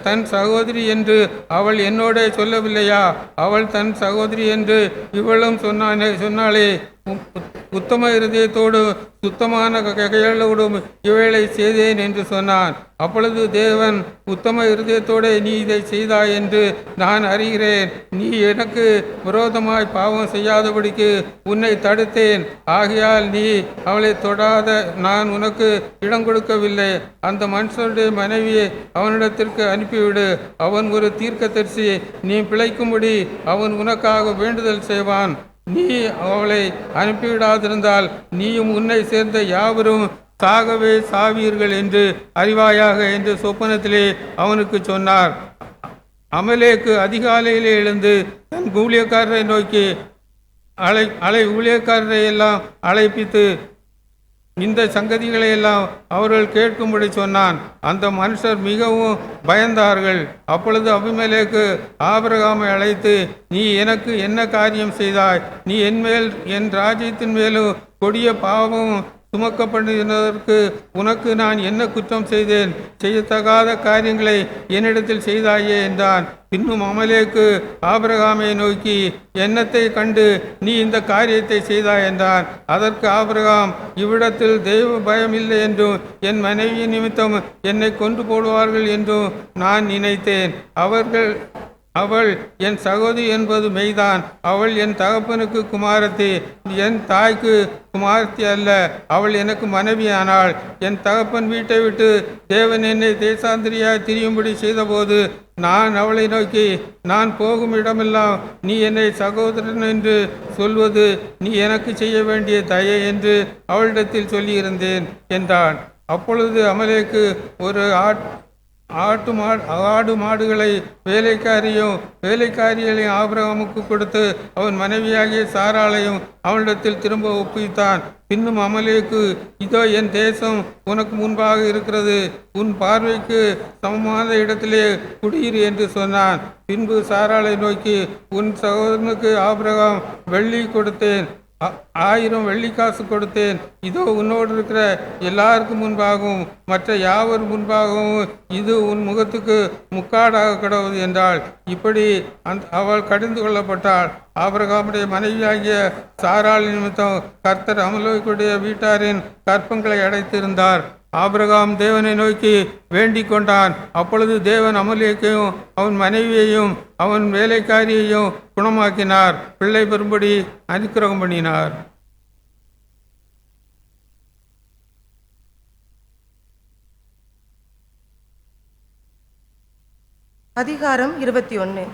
தன் சகோதரி என்று அவள் என்னோட சொல்லவில்லையா? அவள் தன் சகோதரி என்று இவளும் சொன்னாளே. உத்தம இருதயத்தோடு சுத்தமான கைகளோடும் இவைகளை செய்தேன் என்று சொன்னான். அப்பொழுது தேவன், உத்தம இருதயத்தோடு நீ இதை செய்தாய் என்று நான் அறிகிறேன். நீ எனக்கு விரோதமாய் பாவம் செய்யாதபடிக்கு உன்னை தடுத்தேன். ஆகையால் நீ அவளை தொடாத நான் உனக்கு இடம் கொடுக்கவில்லை. அந்த மனுஷனுடைய மனைவியை அவனிடத்திற்கு அனுப்பிவிடு. அவன் ஒரு தீர்க்கதரிசி. நீ பிழைக்கும்படி அவன் உனக்காக வேண்டுதல் செய்வான். நீ அவளை அனுப்பிவிடாதிருந்தால் நீயும் உன்னை சேர்ந்த யாவரும் சாகவே சாவீர்கள் என்று அறிவாயாக என்று சொப்பனத்திலே அவனுக்கு சொன்னார். அமலேக்கு அதிகாலையிலே எழுந்து தன் ஊழியக்காரரை நோக்கி ஊழியக்காரரை எல்லாம் அழைப்பித்து இந்த சங்கதிகளை எல்லாம் அவர்கள் கேட்கும்படி சொன்னான். அந்த மனுஷர் மிகவும் பயந்தார்கள். அப்பொழுது அபிமெலேக்கு ஆபிரகாமை அழைத்து, நீ எனக்கு என்ன காரியம் செய்தாய்? நீ என் ராஜ்யத்தின் மேலும் கொடிய பாவமும் சுமக்கப்படுவதற்கு உனக்கு நான் என்ன குற்றம் செய்தேன்? செய்யத்தகாத காரியங்களை என்னிடத்தில் செய்தாயே என்றான். பின்னும் அமலேக்கு ஆபிரகாமை நோக்கி, என்னத்தை கண்டு நீ இந்த காரியத்தை செய்தாய் என்றான். அதற்கு ஆபிரகாம், இவ்விடத்தில் தெய்வ பயம் இல்லை என்றும் என் மனைவி நிமித்தம் என்னை கொன்று போடுவார்கள் என்றும் நான் நினைத்தேன். அவள் என் சகோதரி என்பது மெய்தான். அவள் என் தகப்பனுக்கு குமாரத்தி, என் தாய்க்கு குமாரத்தி அல்ல. அவள் எனக்கு மனைவியானாள். என் தகப்பன் வீட்டை விட்டு தேவன் என்னை தேசாந்திரியாய் திரியும்படி செய்தபோது நான் அவளை நோக்கி, நான் போகும் இடமெல்லாம் நீ என்னை சகோதரன் என்று சொல்வது நீ எனக்கு செய்ய வேண்டிய தயை என்று அவளிடத்தில் சொல்லியிருந்தேன் என்றான். அப்பொழுது அமலேக்கு ஒரு ஆடு மாடுகளை வேலைக்காரியையும் ஆபிரகாமுக்கு கொடுத்து அவன் மனைவியாகிய சாராளையும் அவனிடத்தில் திரும்ப ஒப்புவித்தான். பின்னும் அமலேக்கு, இதோ என் தேசம் உனக்கு முன்பாக இருக்கிறது, உன் பார்வைக்கு சமமான இடத்திலே குடியிரு என்று சொன்னான். பின்பு சாராளை நோக்கி, உன் சகோதரனுக்கு ஆபிரகாம் வெள்ளி கொடுத்தேன், 1000 வெள்ளிக்காசு கொடுத்தேன். இதோ உன்னோடு இருக்கிற எல்லாருக்கும் முன்பாகவும் மற்ற யாவர் முன்பாகவும் இது உன் முகத்துக்கு முக்காடாக கிடவது என்றாள். இப்படி அவள் கடிந்து கொள்ளப்பட்டாள். ஆபிரகாமுடைய மனைவியாகிய சாராள் நிமித்தம் கர்த்தர் அமலேக்குடைய வீட்டாரின் கற்பங்களை அடைத்திருந்தார். ஆபிரகாம் தேவனை நோக்கி வேண்டிக் கொண்டான். அப்பொழுது தேவன் அமலேக்கையும் அவன் மனைவியையும் அவன் வேலைக்காரியையும் குணமாக்கினார், பிள்ளை பெறும்படி அனுக்கிரகம் பண்ணினார். அதிகாரம் 21.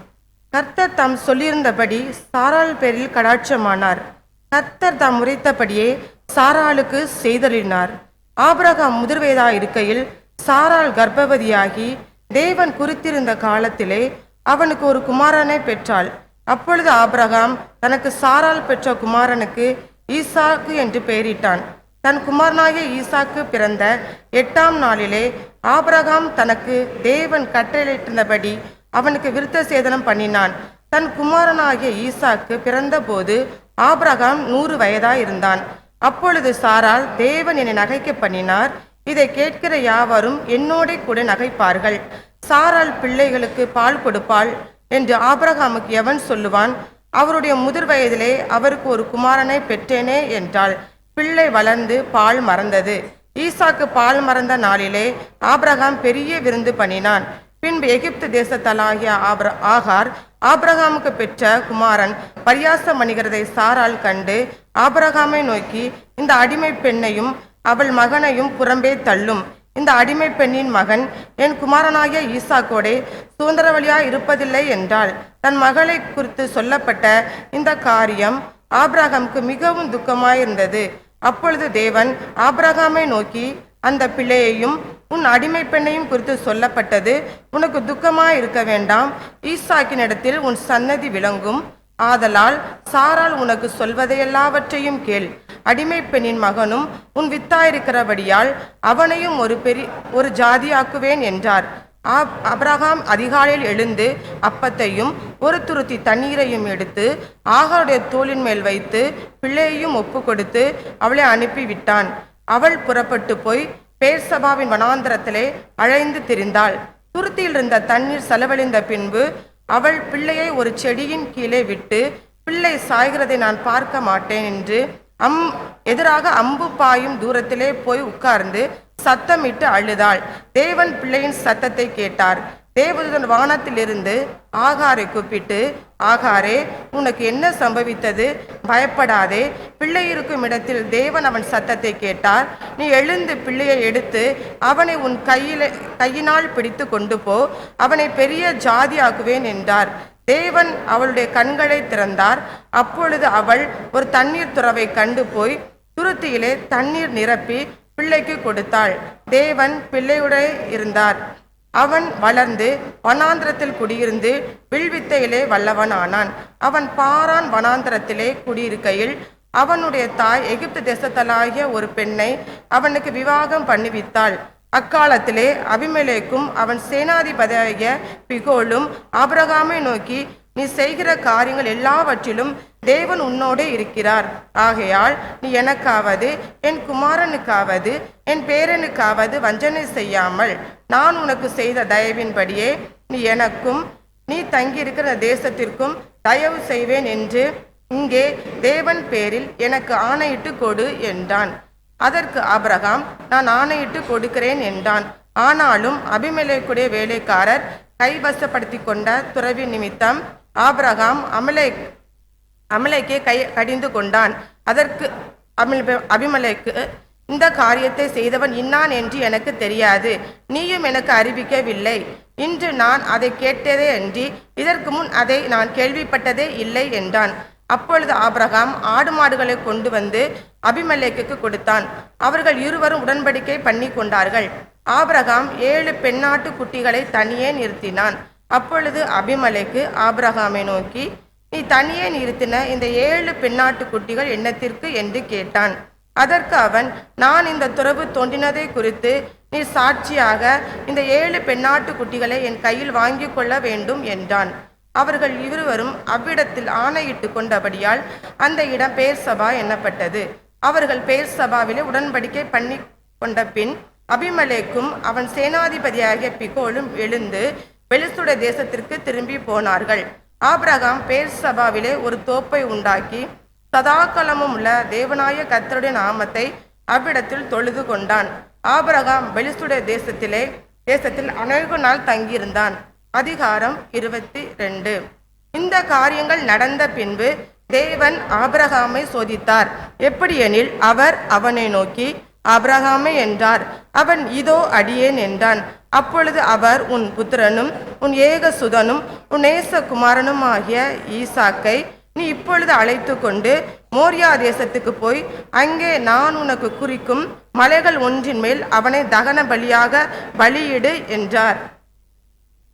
கர்த்தர் தாம் சொல்லியிருந்தபடி சாராள் பேரில் கடாட்சமானார். கர்த்தர் தாம் உரைத்தபடியே சாராளுக்கு செய்தருளினார். ஆபிரகாம் முதிர்வயதாய் இருக்கையில் சாராள் கர்ப்பவதியாகி தேவன் குறித்திருந்த காலத்திலே அவனுக்கு ஒரு குமாரனை பெற்றாள். அப்பொழுது ஆபிரகாம் தனக்கு சாராள் பெற்ற குமாரனுக்கு ஈசாக்கு என்று பெயரிட்டான். தன் குமாரனாகிய ஈசாக்கு பிறந்த 8ஆம் நாளிலே ஆபிரகாம் தனக்கு தேவன் கட்டளையிட்டபடி அவனுக்கு விருத்த சேதனம் பண்ணினான். தன் குமாரனாகிய ஈசாக்கு பிறந்தபோது ஆபிரகாம் 100 வயதாய் இருந்தான். அப்பொழுது சாராள், தேவன் என்னை நகைக்க பண்ணினார், இதை கேட்கிற யாவரும் என்னோட கூட நகைப்பார்கள். சாராள் பிள்ளைகளுக்கு பால் கொடுப்பாள் என்று ஆபிரகாமுக்கு எவன் சொல்லுவான்? அவருடைய முதிர் வயதிலே அவருக்கு ஒரு குமாரனை பெற்றேனே என்றாள். பிள்ளை வளர்ந்து பால் மறந்தது. ஈசாக்கு பால் மறந்த நாளிலே ஆபிரகாம் பெரிய விருந்து பண்ணினான். பின்பு எகிப்து தேசத்தலாகிய ஆகார் ஆபிரகாமுக்கு பெற்ற குமாரன் பரியாசம் பண்ணுகிறதை சாராள் கண்டு ஆபிரகாமை நோக்கி, இந்த அடிமை பெண்ணையும் அவள் மகனையும் புறம்பே தள்ளும். இந்த அடிமை பெண்ணின் மகன் என் குமாரனாகிய ஈசாக்கோடே சுதந்திரவழியாய் இருப்பதில்லை என்றாள். தன் மகளை குறித்து சொல்லப்பட்ட இந்த காரியம் ஆபிரகாமுக்கு மிகவும் துக்கமாயிருந்தது. அப்பொழுது தேவன் ஆபிரகாமை நோக்கி, அந்த பிள்ளையையும் உன் அடிமை பெண்ணையும் குறித்து சொல்லப்பட்டது உனக்கு துக்கமாய் இருக்க வேண்டாம். ஈசாக்கினிடத்தில் உன் சன்னதி விளங்கும். ஆதலால் சாராள் உனக்கு சொல்வதையெல்லாவற்றையும் கேள். அடிமை பெண்ணின் மகனும் உன் வித்தாயிருக்கிறபடியால் அவனையும் ஒரு ஜாதியாக்குவேன் என்றார். ஆபிரகாம் அதிகாலையில் எழுந்து அப்பத்தையும் ஒரு துருத்தி தண்ணீரையும் எடுத்து ஆகாருடைய தோளின் மேல் வைத்து பிள்ளையையும் ஒப்பு கொடுத்து அவளை அனுப்பிவிட்டான். அவள் புறப்பட்டு போய் பேர்சபாவின் வனாந்தரத்திலே அழைந்து திரிந்தாள். துருத்தியில் இருந்த தண்ணீர் செலவழிந்த பின்பு அவள் பிள்ளையை ஒரு செடியின் கீழே விட்டு, பிள்ளை சாய்கிறதை நான் பார்க்க மாட்டேன் என்று எதிராக அம்பு பாயும் தூரத்திலே போய் உட்கார்ந்து சத்தமிட்டு அழுதாள். தேவன் பிள்ளையின் சத்தத்தை கேட்டார். தேவதூதன் வானத்திலிருந்து ஆகாரை கூப்பிட்டு, ஆகாரே, உனக்கு என்ன சம்பவித்தது? பயப்படாதே. பிள்ளை இருக்கும் இடத்தில் தேவன் அவன் சத்தத்தை கேட்டார். நீ எழுந்து பிள்ளையை எடுத்து அவனை உன் கையினால் பிடித்து கொண்டு போ. அவனை பெரிய ஜாதியாக்குவேன் என்றார். தேவன் அவளுடைய கண்களை திறந்தார். அப்பொழுது அவள் ஒரு தண்ணீர் துறவை கண்டு போய் துருத்தியிலே தண்ணீர் நிரப்பி பிள்ளைக்கு கொடுத்தாள். தேவன் பிள்ளையுடைய இருந்தார். அவன் வளர்ந்து வனாந்திரத்தில் குடியிருந்து வில்வித்தையிலே வல்லவன் ஆனான். அவன் பாரான் வனாந்திரத்திலே குடியிருக்கையில் அவனுடைய தாய் எகிப்து தேசத்தலாகிய ஒரு பெண்ணை அவனுக்கு விவாகம் பண்ணிவித்தாள். அக்காலத்திலே அபிமெலேக்கும் அவன் சேனாதிபதியாகிய பிகோலும் ஆபிரகாமை நோக்கி, நீ செய்கிற காரியங்கள் எல்லாவற்றிலும் தேவன் உன்னோடே இருக்கிறார். ஆகையால் நீ எனக்காவது என் குமாரனுக்காவது என் பேரனுக்காவது வஞ்சனை செய்யாமல் நான் உனக்கு செய்த தயவின்படியே நீ எனக்கும் நீ தங்கியிருக்கிற தேசத்திற்கும் தயவு செய்வேன் என்று இங்கே தேவன் பேரில் எனக்கு ஆணையிட்டு கொடு என்றான். அதற்கு ஆபிரகாம், நான் ஆணையிட்டு கொடுக்கிறேன் என்றான். ஆனாலும் அபிமெலேக்குடைய வேலைக்காரர் கைவசப்படுத்தி கொண்ட துறவி நிமித்தம் ஆபிரகாம் அமலேக்கை கடிந்து கொண்டான். அதற்கு அபிமெலேக்கு, இந்த காரியத்தை செய்தவன் இன்னான் என்று எனக்கு தெரியாது, நீயும் எனக்கு அறிவிக்கவில்லை. இன்று நான் அதை கேட்டதே அன்றி இதற்கு முன் அதை நான் கேள்விப்பட்டதே இல்லை என்றான். அப்பொழுது ஆபிரகாம் ஆடு மாடுகளை கொண்டு வந்து அபிமெலேக்குக்கு கொடுத்தான். அவர்கள் இருவரும் உடன்படிக்கை பண்ணி கொண்டார்கள். ஆபிரகாம் 7 பெண்ணாட்டு குட்டிகளை தனியே நிறுத்தினான். அப்பொழுது அபிமெலேக்கு ஆபிரகாமை நோக்கி, நீ தனியே நிறுத்தின இந்த 7 பெண்ணாட்டு குட்டிகள் என்னத்திற்கு என்று கேட்டான். அதற்கு அவன், நான் இந்த துறவு தோன்றினதை குறித்து நீ சாட்சியாக இந்த 7 பெண்ணாட்டு குட்டிகளை என் கையில் வாங்கி கொள்ள வேண்டும் என்றான். அவர்கள் இருவரும் அவ்விடத்தில் ஆணையிட்டு கொண்டபடியால் அந்த இடம் பேர்சபா எண்ணப்பட்டது. அவர்கள் பேர்சபாவிலே உடன்படிக்கை பண்ணி கொண்ட பின் அபிமெலேக்கும் அவன் சேனாதிபதியாகிய பிகோலும் எழுந்து பெலிஸ்துடைய தேசத்திற்கு திரும்பி போனார்கள். ஆபிரகாம் பேர்சபாவிலே ஒரு தோப்பை உண்டாக்கி சதாகாலமும் உள்ள தேவனாய கர்த்தருடைய நாமத்தை அவ்விடத்தில் தொழுது கொண்டான். ஆபிரகாம் பெலிஸ்துடைய தேசத்தில் அநேக நாள் தங்கியிருந்தான். அதிகாரம் 22. இந்த காரியங்கள் நடந்த பின்பு தேவன் ஆபிரகாமை சோதித்தார். எப்படியெனில் அவர் அவனை நோக்கி, ஆபிரகாமே என்றார். அவன், இதோ அடியேன் என்றான். அப்பொழுது அவர், உன் புத்திரனும் உன் ஏகசுதனும் உன் நேசகுமாரனுமாகிய ஈசாக்கை நீ இப்பொழுது அழைத்து கொண்டு மோரியா தேசத்துக்கு போய் அங்கே நான் உனக்கு குறிக்கும் மலைகள் ஒன்றின் மேல் அவனை தகன பலியாக பலியிடு என்றார்.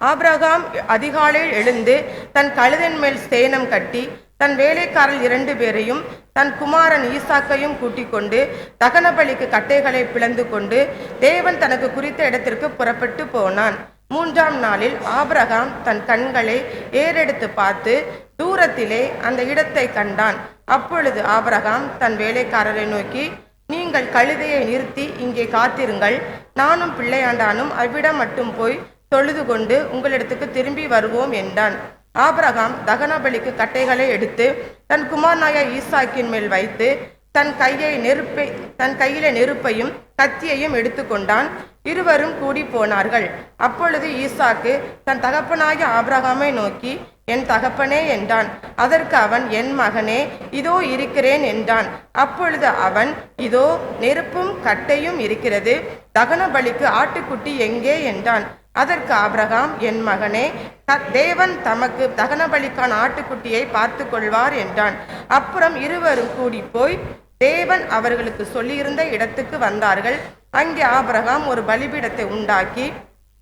ஆபிரகாம் அதிகாலையில் எழுந்து தன் கழுதின் மேல் சேணம் கட்டி தன் வேலைக்காரர் 2 பேரையும் தன் குமாரன் ஈசாக்கையும் கூட்டிக் கொண்டு தகன பலிக்கு கட்டைகளை பிளந்து கொண்டு தேவன் தனக்கு குறித்த இடத்திற்கு புறப்பட்டு போனான். 3ஆம் நாளில் ஆபிரகாம் தன் கண்களை ஏறெடுத்து பார்த்து தூரத்திலே அந்த இடத்தை கண்டான். அப்பொழுது ஆபிரகாம் தன் வேலைக்காரரை நோக்கி, நீங்கள் கழுதையை நிறுத்தி இங்கே காத்திருங்கள், நானும் பிள்ளையாண்டானும் அவ்விடம் மட்டும் போய் தொழுது கொண்டு உங்களிடத்துக்கு திரும்பி வருவோம் என்றான். ஆபிரகாம் தகன பலிக்கு கட்டைகளை எடுத்து தன் குமாரனாய ஈசாக்கின் மேல் வைத்து தன் கையிலே நெருப்பையும் கத்தியையும் எடுத்துக்கொண்டான். இருவரும் கூடி போனார்கள். அப்பொழுது ஈசாக்கு தன் தகப்பனாகிய ஆபிரகாமை நோக்கி, என் தகப்பனே என்றான். அதற்கு அவன், என் மகனே, இதோ இருக்கிறேன் என்றான். அப்பொழுது அவன், இதோ நெருப்பும் கட்டையும் இருக்கிறது, தகன பலிக்கு ஆட்டுக்குட்டி எங்கே என்றான். அதற்கு ஆபிரகாம், என் மகனே, தேவன் தமக்கு தகன பலிக்கான ஆட்டுக்குட்டியை பார்த்து கொள்வார் என்றான். அப்புறம் இருவரும் கூடி போய் தேவன் அவர்களுக்கு சொல்லியிருந்த இடத்துக்கு வந்தார்கள். அங்கே ஆபிரகாம் ஒரு பலிபீடத்தை உண்டாக்கி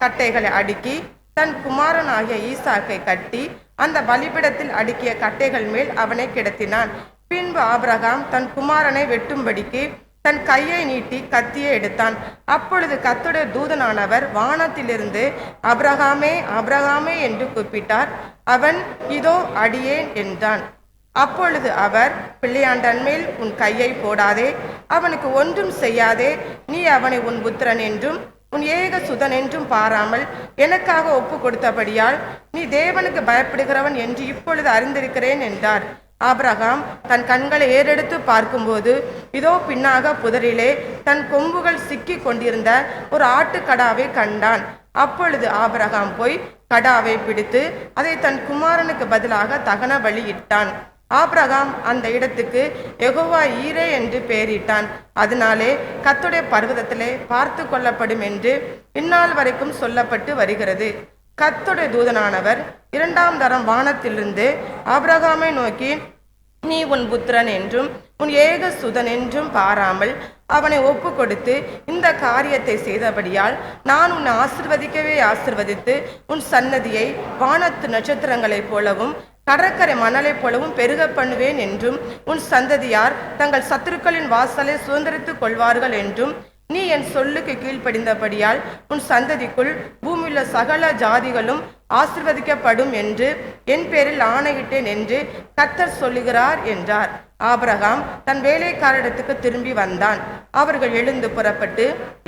கட்டைகளை அடுக்கி தன் குமாரனாகிய ஈசாக்கை கட்டி அந்த பலிபீடத்தில் அடுக்கிய கட்டைகள் மேல் அவனை கிடத்தினான். பின்பு ஆபிரகாம் தன் குமாரனை வெட்டும்படிக்கு தன் கையை நீட்டி கத்தியை எடுத்தான். அப்பொழுது கர்த்தருடைய தூதனானவர் வானத்திலிருந்து, ஆபிரகாமே, ஆபிரகாமே என்று கூப்பிட்டார். அவன், இதோ அடியேன் என்றான். அப்பொழுது அவர், பிள்ளையாண்டன் மேல் உன் கையை போடாதே, அவனுக்கு ஒன்றும் செய்யாதே, நீ அவனை உன் புத்திரன் என்றும் உன் ஏக சுதன் என்றும் பாராமல் எனக்காக ஒப்பு கொடுத்தபடியால் நீ தேவனுக்கு பயப்படுகிறவன் என்று இப்பொழுது அறிந்திருக்கிறேன் என்றார். ஆபிரகாம் தன் கண்களை ஏறெடுத்து பார்க்கும்போது இதோ பின்னாக புதரிலே தன் கொம்புகள் சிக்கி கொண்டிருந்த ஒரு ஆட்டுக்கடாவை கண்டான். அப்பொழுது ஆபிரகாம் போய் கடாவை பிடித்து அதை தன் குமாரனுக்கு பதிலாக தகன பலியிட்டான். ஆபிரகாம் அந்த இடத்துக்கு யெகோவா ஈரே என்று பெயரிட்டான். அதனாலே கர்த்தருடைய பர்வதத்திலே பார்த்து கொள்ளப்படும் என்று இந்நாள் வரைக்கும் சொல்லப்பட்டு வருகிறது. கர்த்தருடைய தூதனானவர் 2ஆம் தரம் வானத்திலிருந்து ஆபிரகாமை நோக்கி, நீ உன் புத்திரன் என்றும் உன் ஏக சுதன் என்றும் பாராமல் அவனை ஒப்பு கொடுத்து இந்த காரியத்தை செய்தபடியால் நான் உன்னை ஆசிர்வதிக்கவே ஆசிர்வதித்து உன் சன்னதியை வானத்து நட்சத்திரங்களைப் போலவும் கடற்கரை மணலைப் போலவும் பெருக பண்ணுவேன் என்றும் உன் சந்ததியார் தங்கள் சத்துருக்களின் வாசலை சுதந்திரித்துக் கொள்வார்கள் என்றும் நீ என் சொல்லுக்கு கீழ்ப்படிந்தபடியால் உன் சந்ததிக்குள் பூமியுள்ள சகல ஜாதிகளும் ஆசீர்வதிக்கப்படும் என்று என் பேரில் ஆணையிட்டேன் என்று கர்த்தர் சொல்லுகிறார் என்றார். ஆபிரகாம் தன் வேலைக்காரரிடத்துக்கு திரும்பி வந்தான். அவர்கள் எழுந்து புறப்பட்டு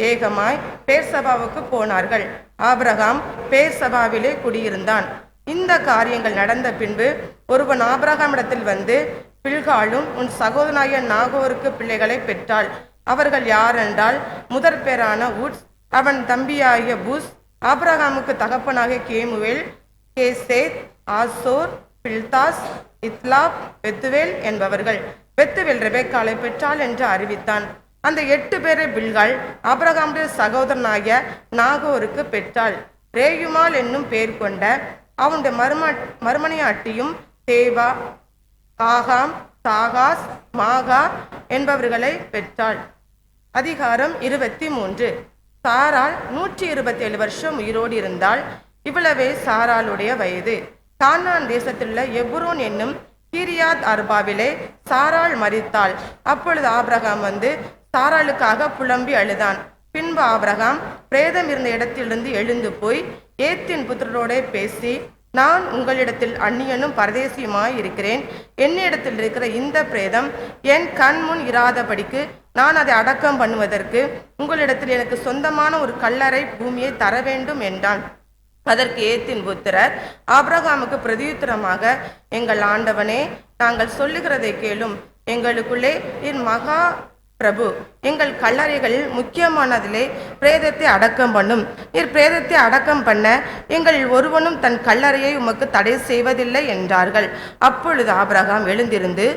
ஏகமாய் பேர்சபாவுக்கு போனார்கள். ஆபிரகாம் பேர்சபாவிலே குடியிருந்தான். இந்த காரியங்கள் நடந்த பின்பு ஒருவன் ஆபிரகாமிடத்தில் வந்து, பில்காளும் உன் சகோதரனாகிய நாகோருக்கு பிள்ளைகளை பெற்றாள். அவர்கள் யாரென்றால், முதற் பேரான உட்ஸ், அவன் தம்பியாகிய புஸ், ஆபிரகாமுக்கு தகப்பனாகிய கேமுவேல், கேசேத், ஆசோர், பில்தாஸ், இத்லாப், பெத்துவேல் என்பவர்கள். பெத்துவேல் ரெபெக்காளை பெற்றாள் என்று அறிவித்தான். அந்த 8 பேரை பில்காள் ஆபிரகாமுடைய சகோதரனாகிய நாகோருக்கு பெற்றாள். ரேயுமால் என்னும் பெயர் கொண்ட அவனுடைய மறுமனையாட்டியும் தேவா, காகாம், தாகாஸ், மாகா என்பவர்களை பெற்றாள். அதிகாரம் 23. சாராள் 127 வருஷம் உயிரோடு இருந்தாள். இவ்வளவே சாராளுடைய வயது. கானான் தேசத்திலுள்ள எப்ரோன் என்னும் கீரியாத் அர்பாவிலே சாராள் மரித்தாள். அப்பொழுது ஆபிரகாம் வந்து சாராளுக்காக புலம்பி அழுதான். பின்பு ஆபிரகாம் பிரேதம் இருந்த இடத்திலிருந்து எழுந்து போய் ஏத்தின் புத்திரரோடே பேசி, நான் உங்களிடத்தில் அந்நியனும் பரதேசியுமாய் இருக்கிறேன். என்னிடத்தில் இருக்கிற இந்த பிரேதம் என் கண் முன் இராதபடிக்கு நான் அதை அடக்கம் பண்ணுவதற்கு உங்களிடத்தில் எனக்கு சொந்தமான ஒரு கல்லறை பூமியை தர வேண்டும் என்றான். அதற்கு ஏத்தின் புத்திரர் ஆபிரகாமுக்கு பிரதியுத்தரமாக, எங்கள் ஆண்டவனே, நாங்கள் சொல்லுகிறதை கேளும். எங்களுக்குள்ளே என் மகா பிரபு எங்கள் கல்லறைகளில் முக்கியமானதிலே பிரேதத்தை அடக்கம் பண்ணும். நீர் பிரேதத்தை அடக்கம் பண்ண எங்களில் ஒருவனும் தன் கல்லறையை உமக்கு தடை செய்வதில்லை என்றார்கள். அப்பொழுது ஆபிரகாம் எழுந்திருந்து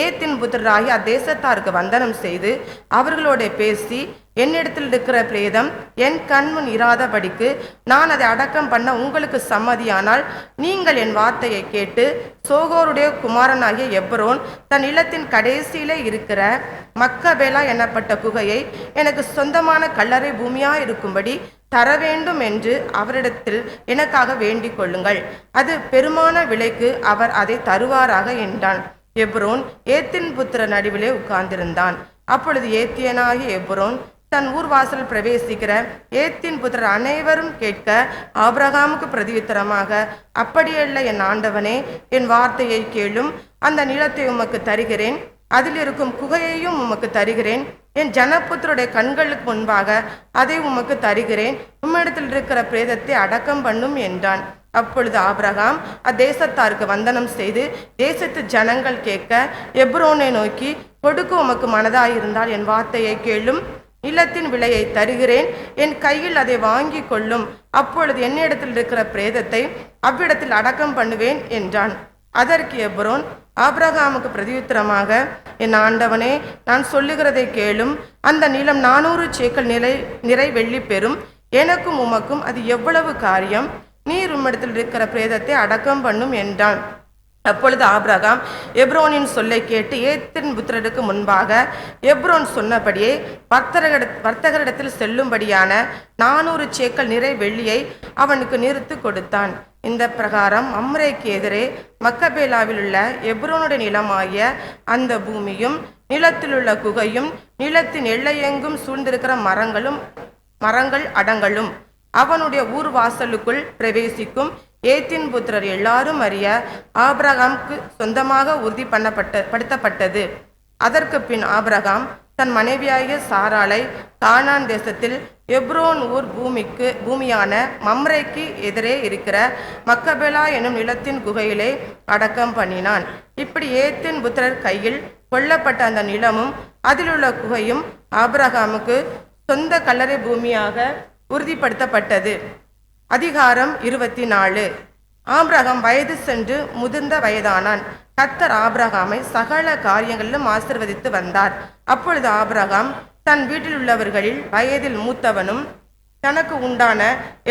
ஏத்தின் புத்திரராகி அத்தேசத்தாருக்கு வந்தனம் செய்து அவர்களோட பேசி, என்னிடத்தில் இருக்கிற பிரேதம் என் கண்முன் இராதபடிக்கு நான் அதை அடக்கம் பண்ண உங்களுக்கு சம்மதியானால் நீங்கள் என் வார்த்தையை கேட்டு சோகோருடைய குமாரனாகிய எப்ரோன் தன் இல்லத்தின் கடைசியிலே இருக்கிற மக்கபேலா எனப்பட்ட குகையை எனக்கு சொந்தமான கல்லறை பூமியாய் இருக்கும்படி தர வேண்டும் என்று அவரிடத்தில் எனக்காக வேண்டிக் கொள்ளுங்கள். அது பெருமான விலைக்கு அவர் அதை தருவாராக என்றான். எப்ரோன் ஏத்தின் புத்திர நடுவிலே உட்கார்ந்திருந்தான். அப்பொழுது ஏத்தியனாகிய எப்ரோன் தன் ஊர்வாசல் பிரவேசிக்கிற ஏத்தின் புத்திரர் அனைவரும் கேட்க ஆபிரகாமுக்கு பிரதியுத்தரமாக, அப்படியல்ல என் ஆண்டவனே, என் வார்த்தையை கேளும். அந்த நிலத்தை உமக்கு தருகிறேன், அதில் இருக்கும் குகையையும் உமக்கு தருகிறேன். என் ஜனபுத்தருடைய கண்களுக்கு முன்பாக அதை உமக்கு தருகிறேன். உம்மிடத்தில் இருக்கிற பிரேதத்தை அடக்கம் பண்ணும் என்றான். அப்பொழுது ஆபிரகாம் அத்தேசத்தாருக்கு வந்தனம் செய்து தேசத்து ஜனங்கள் கேட்க எப்ரோனை நோக்கி, கொடுக்க உமக்கு மனதாயிருந்தால் என் வார்த்தையை கேளும். இல்லத்தின் விலையை தருகிறேன், என் கையில் அதை வாங்கி கொள்ளும். அப்பொழுது என்னிடத்தில் இருக்கிற பிரேதத்தை அவ்விடத்தில் அடக்கம் பண்ணுவேன் என்றான். அதற்கு எப்ரோன் ஆபிரகாமுக்கு பிரதியுத்தரமாக, என் ஆண்டவனே, நான் சொல்லுகிறதை கேளும். அந்த நிலம் 400 சேக்கல் நிறை வெள்ளி பெறும். எனக்கும் உமக்கும் அது எவ்வளவு காரியம்? நீர் உம்மிடத்தில் இருக்கிற பிரேதத்தை அடக்கம் பண்ணும் என்றான். அப்பொழுது ஆபிரகாம் எப்ரோனின் சொல்லை கேட்டு ஏத்தின் புத்திரருக்கு முன்பாக எப்ரோன் சொன்னபடியே வர்த்தகரிடத்தில் செல்லும்படியான 400 சேக்கல் நிறை வெள்ளியை அவனுக்கு நிறுத்து கொடுத்தான். இந்த பிரகாரம் மம்ரேக்கு எதிரே மக்கபேலாவில் உள்ள எப்ரோனுடைய நிலமாகிய அந்த பூமியும் நிலத்திலுள்ள குகையும் நிலத்தின் எல்லையெங்கும் சூழ்ந்திருக்கிற மரங்கள் அடங்களும் அவனுடைய ஊர் வாசலுக்குள் பிரவேசிக்கும் ஏத்தின் புத்திரர் எல்லாரும் அறிய ஆபிரகாமுக்கு சொந்தமாக உறுதி படுத்தப்பட்டது. அதற்கு பின் ஆபிரகாம் தன் மனைவியாகிய சாராளை கானான் தேசத்தில் எப்ரோன் ஊர் பூமியான மம்ரேக்கு எதிரே இருக்கிற மக்கபேலா எனும் நிலத்தின் குகையிலே அடக்கம் பண்ணினான். இப்படி ஏத்தின் புத்திரர் கையில் கொல்லப்பட்ட அந்த நிலமும் அதிலுள்ள குகையும் ஆபிரகாமுக்கு சொந்த கல்லறை பூமியாக உறுதிப்படுத்தப்பட்டது. அதிகாரம் 24. ஆபிரகாம் வயது சென்று முதிர்ந்த வயதானான். கர்த்தர் ஆபிரகாமை சகல காரியங்களிலும் ஆசீர்வதித்து வந்தார். அப்பொழுது ஆபிரகாம் தன் வீட்டில் உள்ளவர்களில் வயதில் மூத்தவனும் தனக்கு உண்டான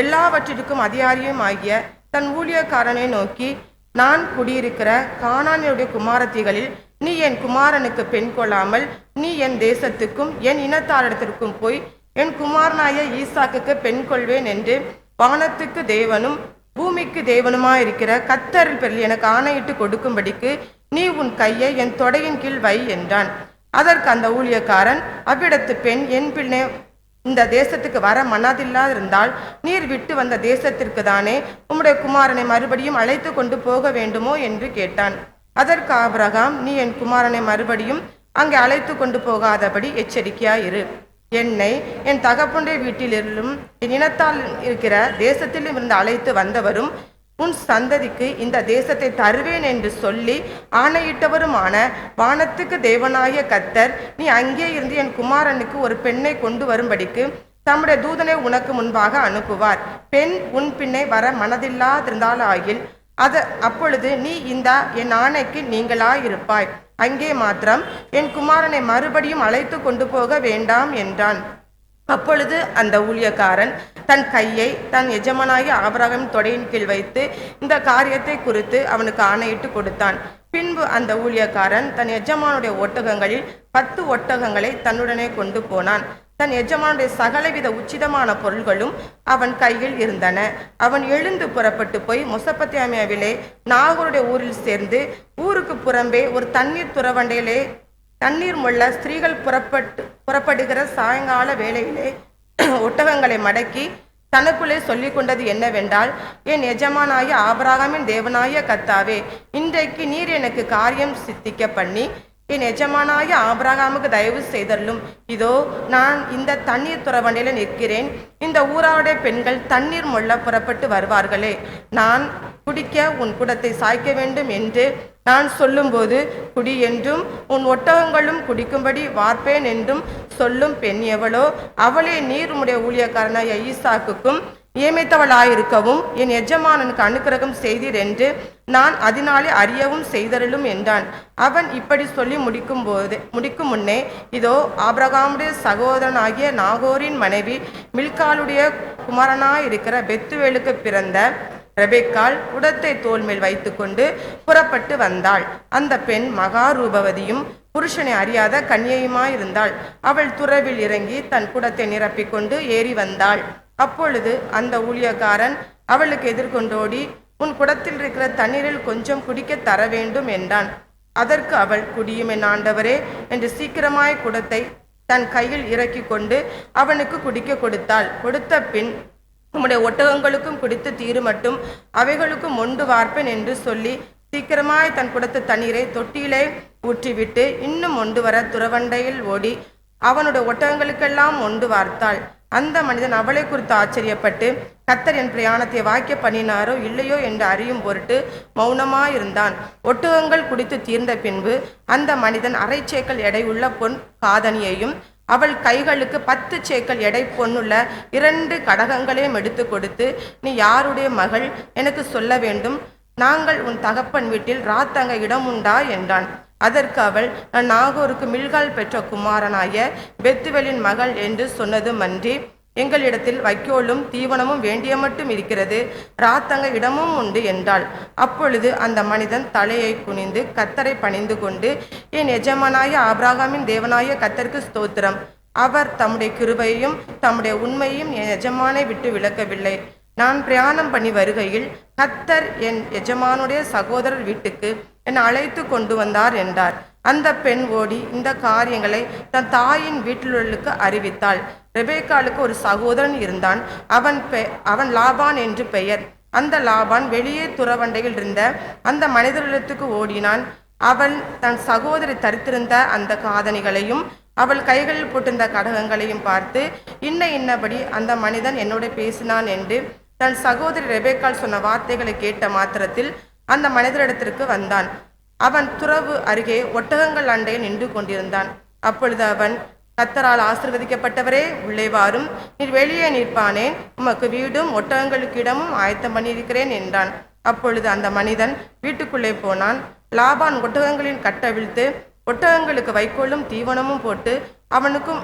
எல்லாவற்றிற்கும் அதிகாரியும் ஆகிய தன் ஊழியக்காரனை நோக்கி, நான் குடியிருக்கிற கானானியருடைய குமாரத்திகளில் நீ என் குமாரனுக்கு பெண் கொள்ளாமல் நீ என் தேசத்துக்கும் என் இனத்தாரிடத்திற்கும் போய் என் குமாரனாய ஈசாக்குக்கு பெண் கொள்வேன் என்று வானத்துக்கு தேவனும் பூமிக்கு தேவனுமாயிருக்கிற கர்த்தரின் பேரில் எனக்கு ஆணையிட்டு கொடுக்கும்படிக்கு நீ உன் கையை என் தொடையின் கீழ் வை என்றான். அதற்கு அந்த ஊழியக்காரன், அவ்விடத்து பெண் என் பிள்ளை இந்த தேசத்துக்கு வர மனதில்லாதிருந்தால் நீர் விட்டு வந்த தேசத்திற்கு தானே உம்முடைய குமாரனை மறுபடியும் அழைத்து கொண்டு போக வேண்டுமோ என்று கேட்டான். அதற்கு ஆபிரகாம், நீ என் குமாரனை மறுபடியும் அங்கே அழைத்து கொண்டு போகாதபடி எச்சரிக்கையாயிரு. என்னை என் தகப்பனுடைய வீட்டிலிருந்தும் என் இனத்தால் இருக்கிற தேசத்திலும் இருந்து அழைத்து வந்தவரும் உன் சந்ததிக்கு இந்த தேசத்தை தருவேன் என்று சொல்லி ஆணையிட்டவருமான வானத்துக்கு தேவனாகிய கர்த்தர், நீ அங்கே இருந்து என் குமாரனுக்கு ஒரு பெண்ணை கொண்டு வரும்படிக்கு தம்முடைய தூதனை உனக்கு முன்பாக அனுப்புவார். பெண் உன் பின்னே வர மனதில்லாதிருந்தாலாகில் அப்பொழுது நீ இந்த என் ஆணைக்கு நீங்களாயிருப்பாய். அங்கே மாத்திரம் என் குமாரனை மறுபடியும் அழைத்து கொண்டு போக வேண்டாம் என்றான். அப்பொழுது அந்த ஊழியக்காரன் தன் கையை தன் எஜமானாகிய ஆபிரகாமின் தொடையின் கீழ் வைத்து இந்த காரியத்தை குறித்து அவனுக்கு ஆணையிட்டு கொடுத்தான். பின்பு அந்த ஊழியக்காரன் தன் எஜமானுடைய ஒட்டகங்களில் 10 ஒட்டகங்களை தன்னுடனே கொண்டு போனான். தன் எஜமானுடைய சகலவித உச்சிதமான பொருள்களும் அவன் கையில் இருந்தன. அவன் எழுந்து புறப்பட்டு போய் மெசொப்பொத்தாமியாவிலே நாகோருடைய ஊரில் சேர்ந்து ஊருக்கு புறம்பே ஒரு தண்ணீர் துறவண்டையிலே தண்ணீர் முள்ள ஸ்திரீகள் புறப்படுகிற சாயங்கால வேளையிலே ஒட்டகங்களை மடக்கி தனக்குள்ளே சொல்லிக் கொண்டது என்னவென்றால், என் எஜமானாகிய ஆபிரகாமின் தேவனாகிய கர்த்தாவே, இன்றைக்கு நீர் எனக்கு காரியம் சித்திக்க பண்ணி என் எஜமானாகிய ஆபிரகாமுக்கு தயவு செய்தல்லும். இதோ நான் இந்த தண்ணீர் துறவண்டையில நிற்கிறேன். இந்த ஊராவுடைய பெண்கள் தண்ணீர் மொள்ள புறப்பட்டு வருவார்களே, நான் குடிக்க உன் குடத்தை சாய்க்க வேண்டும் என்று நான் சொல்லும்போது குடி என்றும் உன் ஒட்டகங்களும் குடிக்கும்படி வார்ப்பேன் என்றும் சொல்லும் பெண் எவளோ அவளே நீர் உம்முடைய ஊழியக்காரனாய ஈசாக்குக்கும் நியமித்தவளாயிருக்கவும் என் எஜமானனுக்கு அனுக்கிரகம் செய்தீர் என்று நான் அதனாலே அறியவும் செய்தருளும் என்றான். அவன் இப்படி சொல்லி முடிக்கும் முன்னே இதோ ஆபிரகாமுடைய சகோதரனாகிய நாகோரின் மனைவி மில்காளுடைய குமாரனாயிருக்கிற பெத்துவேலுக்கு பிறந்த ரெபெக்காள் குடத்தை தோள் மேல் வைத்து கொண்டு புறப்பட்டு வந்தாள். அந்த பெண் மகாரூபவதியும் புருஷனை அறியாத கன்னியையுமாயிருந்தாள். அவள் துறவில் இறங்கி தன் குடத்தை நிரப்பிக்கொண்டு ஏறி வந்தாள். அப்பொழுது அந்த ஊழியக்காரன் அவளுக்கு எதிர்கொண்டோடி, உன் குடத்தில் இருக்கிற தண்ணீரில் கொஞ்சம் குடிக்க தர வேண்டும் என்றான். அதற்கு அவள், குடியும் என் ஆண்டவரே என்று சீக்கிரமாய் குடத்தை தன் கையில் இறக்கி கொண்டு அவனுக்கு குடிக்க கொடுத்தாள். கொடுத்த பின், உம்முடைய ஒட்டகங்களுக்கும் குடித்து தீரு மட்டும் அவைகளுக்கும் மொண்டு வார்ப்பேன் என்று சொல்லி சீக்கிரமாய் தன் குடத்து தண்ணீரை தொட்டியிலே ஊற்றிவிட்டு இன்னும் மொண்டு வர துறவண்டையில் ஓடி அவனுடைய ஒட்டகங்களுக்கெல்லாம் மொண்டு வார்த்தாள். அந்த மனிதன் அவளை குறித்து ஆச்சரியப்பட்டு, கர்த்தர் என் பிரயாணத்தை வாய்க்க பண்ணினாரோ இல்லையோ என்று அறியும் பொருட்டு மௌனமாயிருந்தான். ஒட்டகங்கள் குடித்து தீர்ந்த பின்பு அந்த மனிதன் 1/2 சேக்கல் எடையுள்ள பொன் காதணியையும் அவள் கைகளுக்கு 10 சேக்கல் எடை பொன்னுள்ள 2 கடகங்களையும் எடுத்து கொடுத்து, நீ யாருடைய மகள் எனக்கு சொல்ல வேண்டும், நாங்கள் உன் தகப்பன் வீட்டில் ராத்தங்க இடம் உண்டா என்றான். அதற்கு அவள், நான் நாகோருக்கு மில்காள் பெற்ற குமாரனாய பெத்துவேலின் மகள் என்று சொன்னதுமன்றி எங்களிடத்தில் வைக்கோலும் தீவனமும் வேண்டிய மட்டும் இருக்கிறது, ராத்தங்க இடமும் உண்டு என்றாள். அப்பொழுது அந்த மனிதன் தலையை குனிந்து கர்த்தரை பணிந்து கொண்டு, என் எஜமானாய ஆபிரகாமின் தேவனாய கர்த்தருக்கு ஸ்தோத்திரம், அவர் தம்முடைய கிருபையையும் தம்முடைய உண்மையையும் என் எஜமானை விட்டு விலக்கவில்லை. நான் பிரயாணம் பண்ணி வருகையில் கர்த்தர் என் எஜமானுடைய சகோதரர் வீட்டுக்கு என்னை அழைத்து கொண்டு வந்தார் என்றார். அந்த பெண் ஓடி இந்த காரியங்களை தன் தாயின் வீட்டிலுள்ளக்கு அறிவித்தாள். ரெபெக்காளுக்கு ஒரு சகோதரன் இருந்தான். அவன் லாபான் என்று பெயர். அந்த லாபான் வெளியே துறவண்டையில் இருந்த அந்த மனிதர்களுக்கு ஓடினான். அவள் தன் சகோதரி தரித்திருந்த அந்த காதணிகளையும் அவள் கைகளில் போட்டிருந்த கடகங்களையும் பார்த்து, இன்னபடி அந்த மனிதன் என்னோட பேசினான் என்று தன் சகோதரி ரெபெக்காள் சொன்ன வார்த்தைகளை கேட்ட மாத்திரத்தில் அந்த மனிதரிடத்திற்கு வந்தான். அவன் துறவு அருகே ஒட்டகங்கள் அண்டையில் நின்று கொண்டிருந்தான். அப்பொழுது அவன், கர்த்தரால் ஆசீர்வதிக்கப்பட்டவரே, உள்ளே வாரும், நீர் வெளியே நிற்பானேன், உமக்கு வீடும் ஒட்டகங்களுக்கு இடமும் ஆயத்தம் பண்ணியிருக்கிறேன் என்றான். அப்பொழுது அந்த மனிதன் வீட்டுக்குள்ளே போனான். லாபான் ஒட்டகங்களின் கட்டவிழ்த்து ஒட்டகங்களுக்கு வைக்கோலும் தீவனமும் போட்டு அவனுக்கும்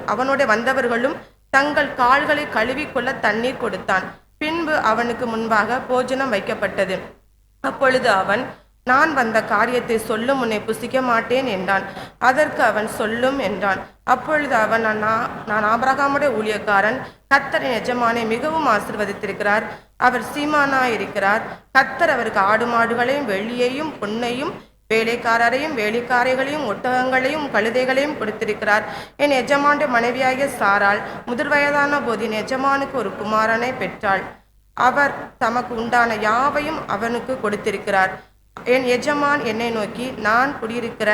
அவனோட வந்தவர்களும் தங்கள் கால்களை கழுவிக்கொள்ள தண்ணீர் கொடுத்தான். பின்பு அவனுக்கு முன்பாக போஜனம் வைக்கப்பட்டது. அப்பொழுது அவன், நான் வந்த காரியத்தை சொல்லும் முன்னே புசிக்க மாட்டேன் என்றான். அதற்கு அவன், சொல்லும் என்றான். அப்பொழுது அவன், நான் ஆபிரகாமுடைய ஊழியக்காரன், கர்த்தரின் எஜமானை மிகவும் ஆசீர்வதித்திருக்கிறார், அவர் சீமானாயிருக்கிறார். கர்த்தர் அவருக்கு ஆடு மாடுகளையும் வெள்ளியையும் பொன்னையும் வேலைக்காரரையும் வேலைக்காரிகளையும் ஒட்டகங்களையும் கழுதைகளையும் கொடுத்திருக்கிறார். என் எஜமானுடைய மனைவியாகிய சாராள் முதிர்வயதான போது என் எஜமானுக்கு ஒரு குமாரனை பெற்றாள். அவர் தமக்கு உண்டான யாவையும் அவனுக்கு கொடுத்திருக்கிறார். என் எஜமான் என்னை நோக்கி, நான் குடியிருக்கிற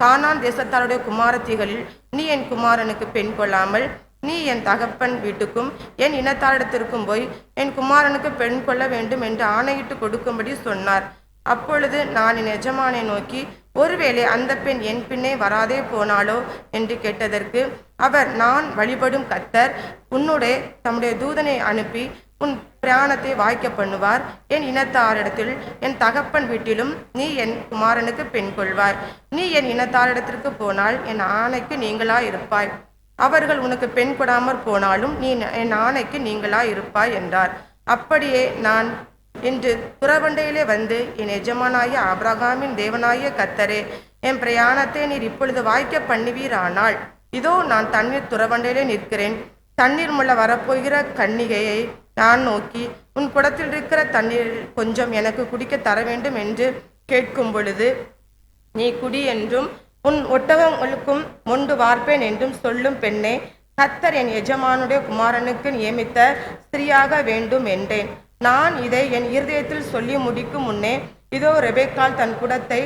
கானான் தேசத்தாருடைய குமாரத்திகளில் நீ என் குமாரனுக்கு பெண் கொள்ளாமல் நீ என் தகப்பன் வீட்டுக்கும் என் இனத்தாரிடத்திற்கும் போய் என் குமாரனுக்கு பெண் கொள்ள வேண்டும் என்று ஆணையிட்டு கொடுக்கும்படி சொன்னார். அப்பொழுது நான் என் எஜமானை நோக்கி, ஒருவேளை அந்த பெண் என் பின்னே வராதே போனாலோ என்று கேட்டதற்கு அவர், நான் வழிபடும் கர்த்தர் உன்னுடைய தம்முடைய தூதனை அனுப்பி உன் பிரயாணத்தை வாய்க்க பண்ணுவார். என் இனத்தாரிடத்தில் என் தகப்பன் வீட்டிலும் நீ என் குமாரனுக்கு பெண் கொள்வாய். நீ என் இனத்தாரிடத்திற்கு போனால் என் ஆணைக்கு நீங்களாய் இருப்பாய். அவர்கள் உனக்கு பெண் கொடாமற் போனாலும் நீ என் ஆணைக்கு நீங்களாய் இருப்பாய் என்றார். அப்படியே நான் இன்று துறவண்டையிலே வந்து, என் எஜமானாய ஆபிரகாமின் தேவனாய கர்த்தரே, என் பிரயாணத்தை நீர் இப்பொழுது வாய்க்க பண்ணுவீரானால், இதோ நான் தண்ணீர் துறவண்டையிலே நிற்கிறேன். தண்ணீர் முள்ள வரப்போகிற கன்னிகையை நான் நோக்கி, உன் குடத்தில் இருக்கிற தண்ணீர் கொஞ்சம் எனக்கு குடிக்க தர வேண்டும் என்று கேட்கும் பொழுது, நீ குடி என்றும் உன் ஒட்டகங்களுக்கும் மொண்டு வார்ப்பேன் என்றும் சொல்லும் பெண்ணே, கர்த்தர் என் எஜமானுடைய குமாரனுக்கு நியமித்த ஸ்திரீயாக வேண்டும் என்றேன். நான் இதை என் இருதயத்தில் சொல்லி முடிக்கும் முன்னே, இதோ ரெபெக்காள் தன் குடத்தை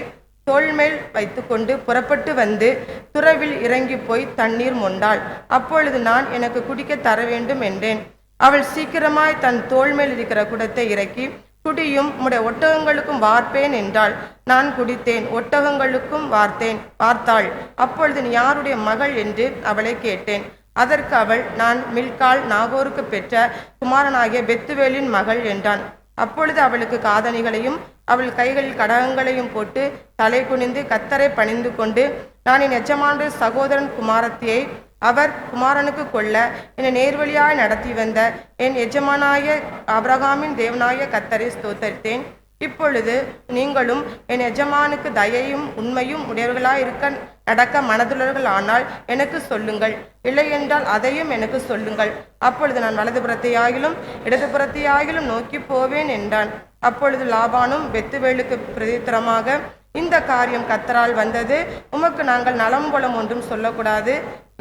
தோள்மேல் வைத்துக்கொண்டு புறப்பட்டு வந்து துறவில் இறங்கி போய் தண்ணீர் மொண்டாள். அப்பொழுது நான், எனக்கு குடிக்க தர வேண்டும் என்றேன். அவள் சீக்கிரமாய் தன் தோள்மேல் இருக்கிற குடத்தை இறக்கி, குடியும், உம்முடைய ஒட்டகங்களுக்கும் வார்ப்பேன் என்றாள். நான் குடித்தேன், ஒட்டகங்களுக்கும் வார்த்தாள். அப்பொழுது நீ யாருடைய மகள் என்று அவளை கேட்டேன். அதற்கு அவள், நான் மில்காள் நாகோருக்கு பெற்ற குமாரனாகிய பெத்துவேலின் மகள் என்றான். அப்பொழுது அவளுக்கு காதணிகளையும் அவள் கைகளில் கடகங்களையும் போட்டு தலை குனிந்து கர்த்தரை பணிந்து கொண்டு, நான் என் எஜமானுடைய சகோதரன் குமாரத்தியை அவர் குமாரனுக்கு கொள்ள என்னை நேர்வழியாய் நடத்தி வந்த என் எஜமானாய ஆபிரகாமின் தேவனாய கர்த்தரை ஸ்தோத்தரித்தேன். இப்பொழுது நீங்களும் என் எஜமானுக்கு தயையும் உண்மையும் உடையவர்களாயிருக்க நடக்க மனதுள்ளவர்கள் ஆனால் எனக்கு சொல்லுங்கள், இல்லை என்றால் அதையும் எனக்கு சொல்லுங்கள். அப்பொழுது நான் வலதுபுறத்தையாகிலும் இடதுபுறத்தையாகிலும் நோக்கி போவேன் என்றான். அப்பொழுது லாபானும் பெத்துவேலுக்கு பிரதித்திரமாக, இந்த காரியம் கர்த்தரால் வந்தது, உமக்கு நாங்கள் நலம்புலம் ஒன்றும் சொல்லக்கூடாது.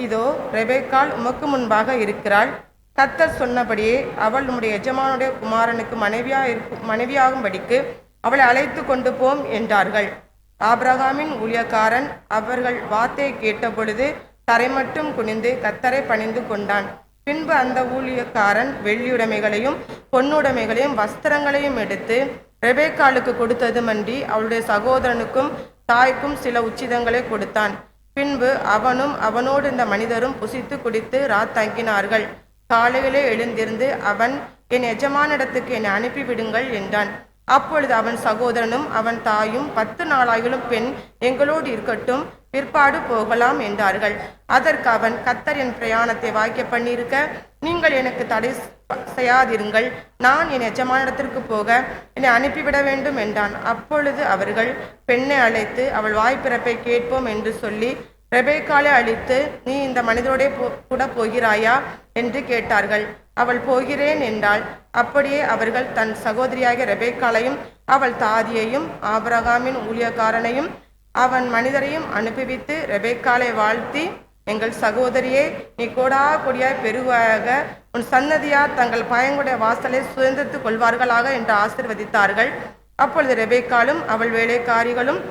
இதோ ரெபெக்காள் உமக்கு முன்பாக இருக்கிறாள். கர்த்தர் சொன்னபடியே அவள் உம்முடைய எஜமானுடைய குமாரனுக்கு மனைவியாகும்படிக்கு அவளை அழைத்து கொண்டு போம் என்றார்கள். ஆபிரகாமின் ஊழியக்காரன் அவர்கள் வார்த்தையை கேட்டபொழுது தரைமட்டும் குனிந்து கர்த்தரை பணிந்து கொண்டான். பின்பு அந்த ஊழியக்காரன் வெள்ளியுடைமைகளையும் பொன்னுடைமைகளையும் வஸ்திரங்களையும் எடுத்து ரெபெக்காளுக்கு கொடுத்ததுமன்றி அவளுடைய சகோதரனுக்கும் தாய்க்கும் சில உச்சிதங்களை கொடுத்தான். பின்பு அவனும் அவனோடு இந்த மனிதரும் புசித்து குடித்து தங்கினார்கள். காலையிலே எழுந்திருந்து அவன், என் எஜமானிடத்துக்கு என்னை அனுப்பிவிடுங்கள் என்றான். அப்பொழுது அவன் சகோதரனும் அவன் தாயும், 10 நாளாகிலும் பெண் எங்களோடு இருக்கட்டும், பிற்பாடு போகலாம் என்றார்கள். அதற்கு அவன், கர்த்தர் என் பிரயாணத்தை வாய்க்க பண்ணியிருக்க நீங்கள் எனக்கு தடை செய்யாதிருங்கள், நான் என் எஜமானிடத்திற்கு போக என்னை அனுப்பிவிட வேண்டும் என்றான். அப்பொழுது அவர்கள் பெண்ணை அழைத்து அவள் வாய்ப்பிறப்பை கேட்போம் என்று சொல்லி ரெபெக்காளை அழைத்து, நீ இந்த மனிதரோட கூட போகிறாயா என்று கேட்டார்கள். அவள் போகிறேன் என்றாள். அப்படியே அவர்கள் தன் சகோதரியாகிய ரெபெக்காளையும் அவள் தாதியையும் ஆபிரகாமின் ஊழியக்காரனையும் அவன் மனிதரையும் அனுப்பிவித்து ரெபெக்காளை வாழ்த்தி, எங்கள் சகோதரியே, நீ கோடா கொடியாய் பெருவாக, உன் சன்னதியார் தங்கள் பயங்குடைய வாசலை சுதந்திரத்துக் கொள்வார்களாக என்று ஆசீர்வதித்தார்கள். அப்பொழுது ரெபெக்காளும் அவள் வேலைக்காரிகளும்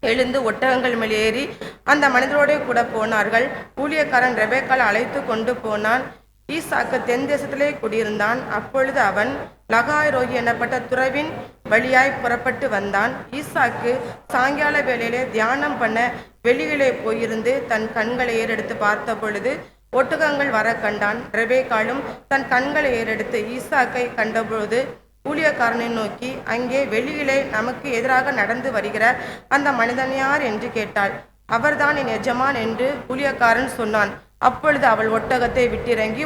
எழுந்து ஒட்டகங்கள் மேல் ஏறி அந்த மனிதரோட கூட போனார்கள். ஊழியக்காரன் ரெபெக்காளை அழைத்து கொண்டு போனான். ஈசாக்கு தென் தேசத்திலே குடியிருந்தான். அப்பொழுது அவன் லகாய் ரோகி எனப்பட்ட துறவின் வழியாய் புறப்பட்டு வந்தான். ஈசாக்கு சாயங்கால வேளையிலே தியானம் பண்ண வெளியிலே போயிருந்து தன் கண்களை ஏறெடுத்து பார்த்த பொழுது ஒட்டகங்கள் வர கண்டான். ரெபெக்காளும் தன் கண்களை ஏறெடுத்து ஈசாக்கை கண்டபொழுது ஊழியக்காரனை நோக்கி, அங்கே வெளியிலே நமக்கு எதிராக நடந்து வருகிற அந்த மனிதன் யார் என்று கேட்டாள். அவர்தான் என் எஜமான் என்று ஊழியக்காரன் சொன்னான். அப்பொழுது அவள் ஒட்டகத்தை விட்டிறங்கி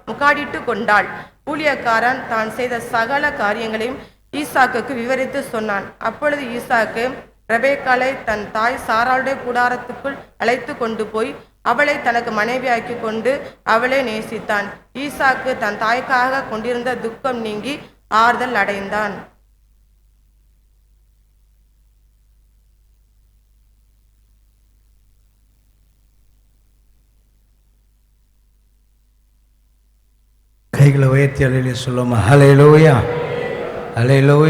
முக்காடிட்டு கொண்டாள். ஊழியக்காரன் தான் செய்த சகல காரியங்களையும் ஈசாக்குக்கு விவரித்து சொன்னான். அப்பொழுது ஈசாக்கு ரெபெக்காளை தன் தாய் சாராளுடைய கூடாரத்துக்குள் அழைத்து கொண்டு போய் அவளை தனக்கு மனைவியாக்கி கொண்டு அவளை நேசித்தான். ஈசாக்கு தன் தாய்க்காக கொண்டிருந்த துக்கம் நீங்கி ஆறுதல் அடைந்தான். கைகளை உயர்த்தி அல்லேலூயா சொல்லுமா. ஹல்லேலூயா, ஹல்லேலூயா.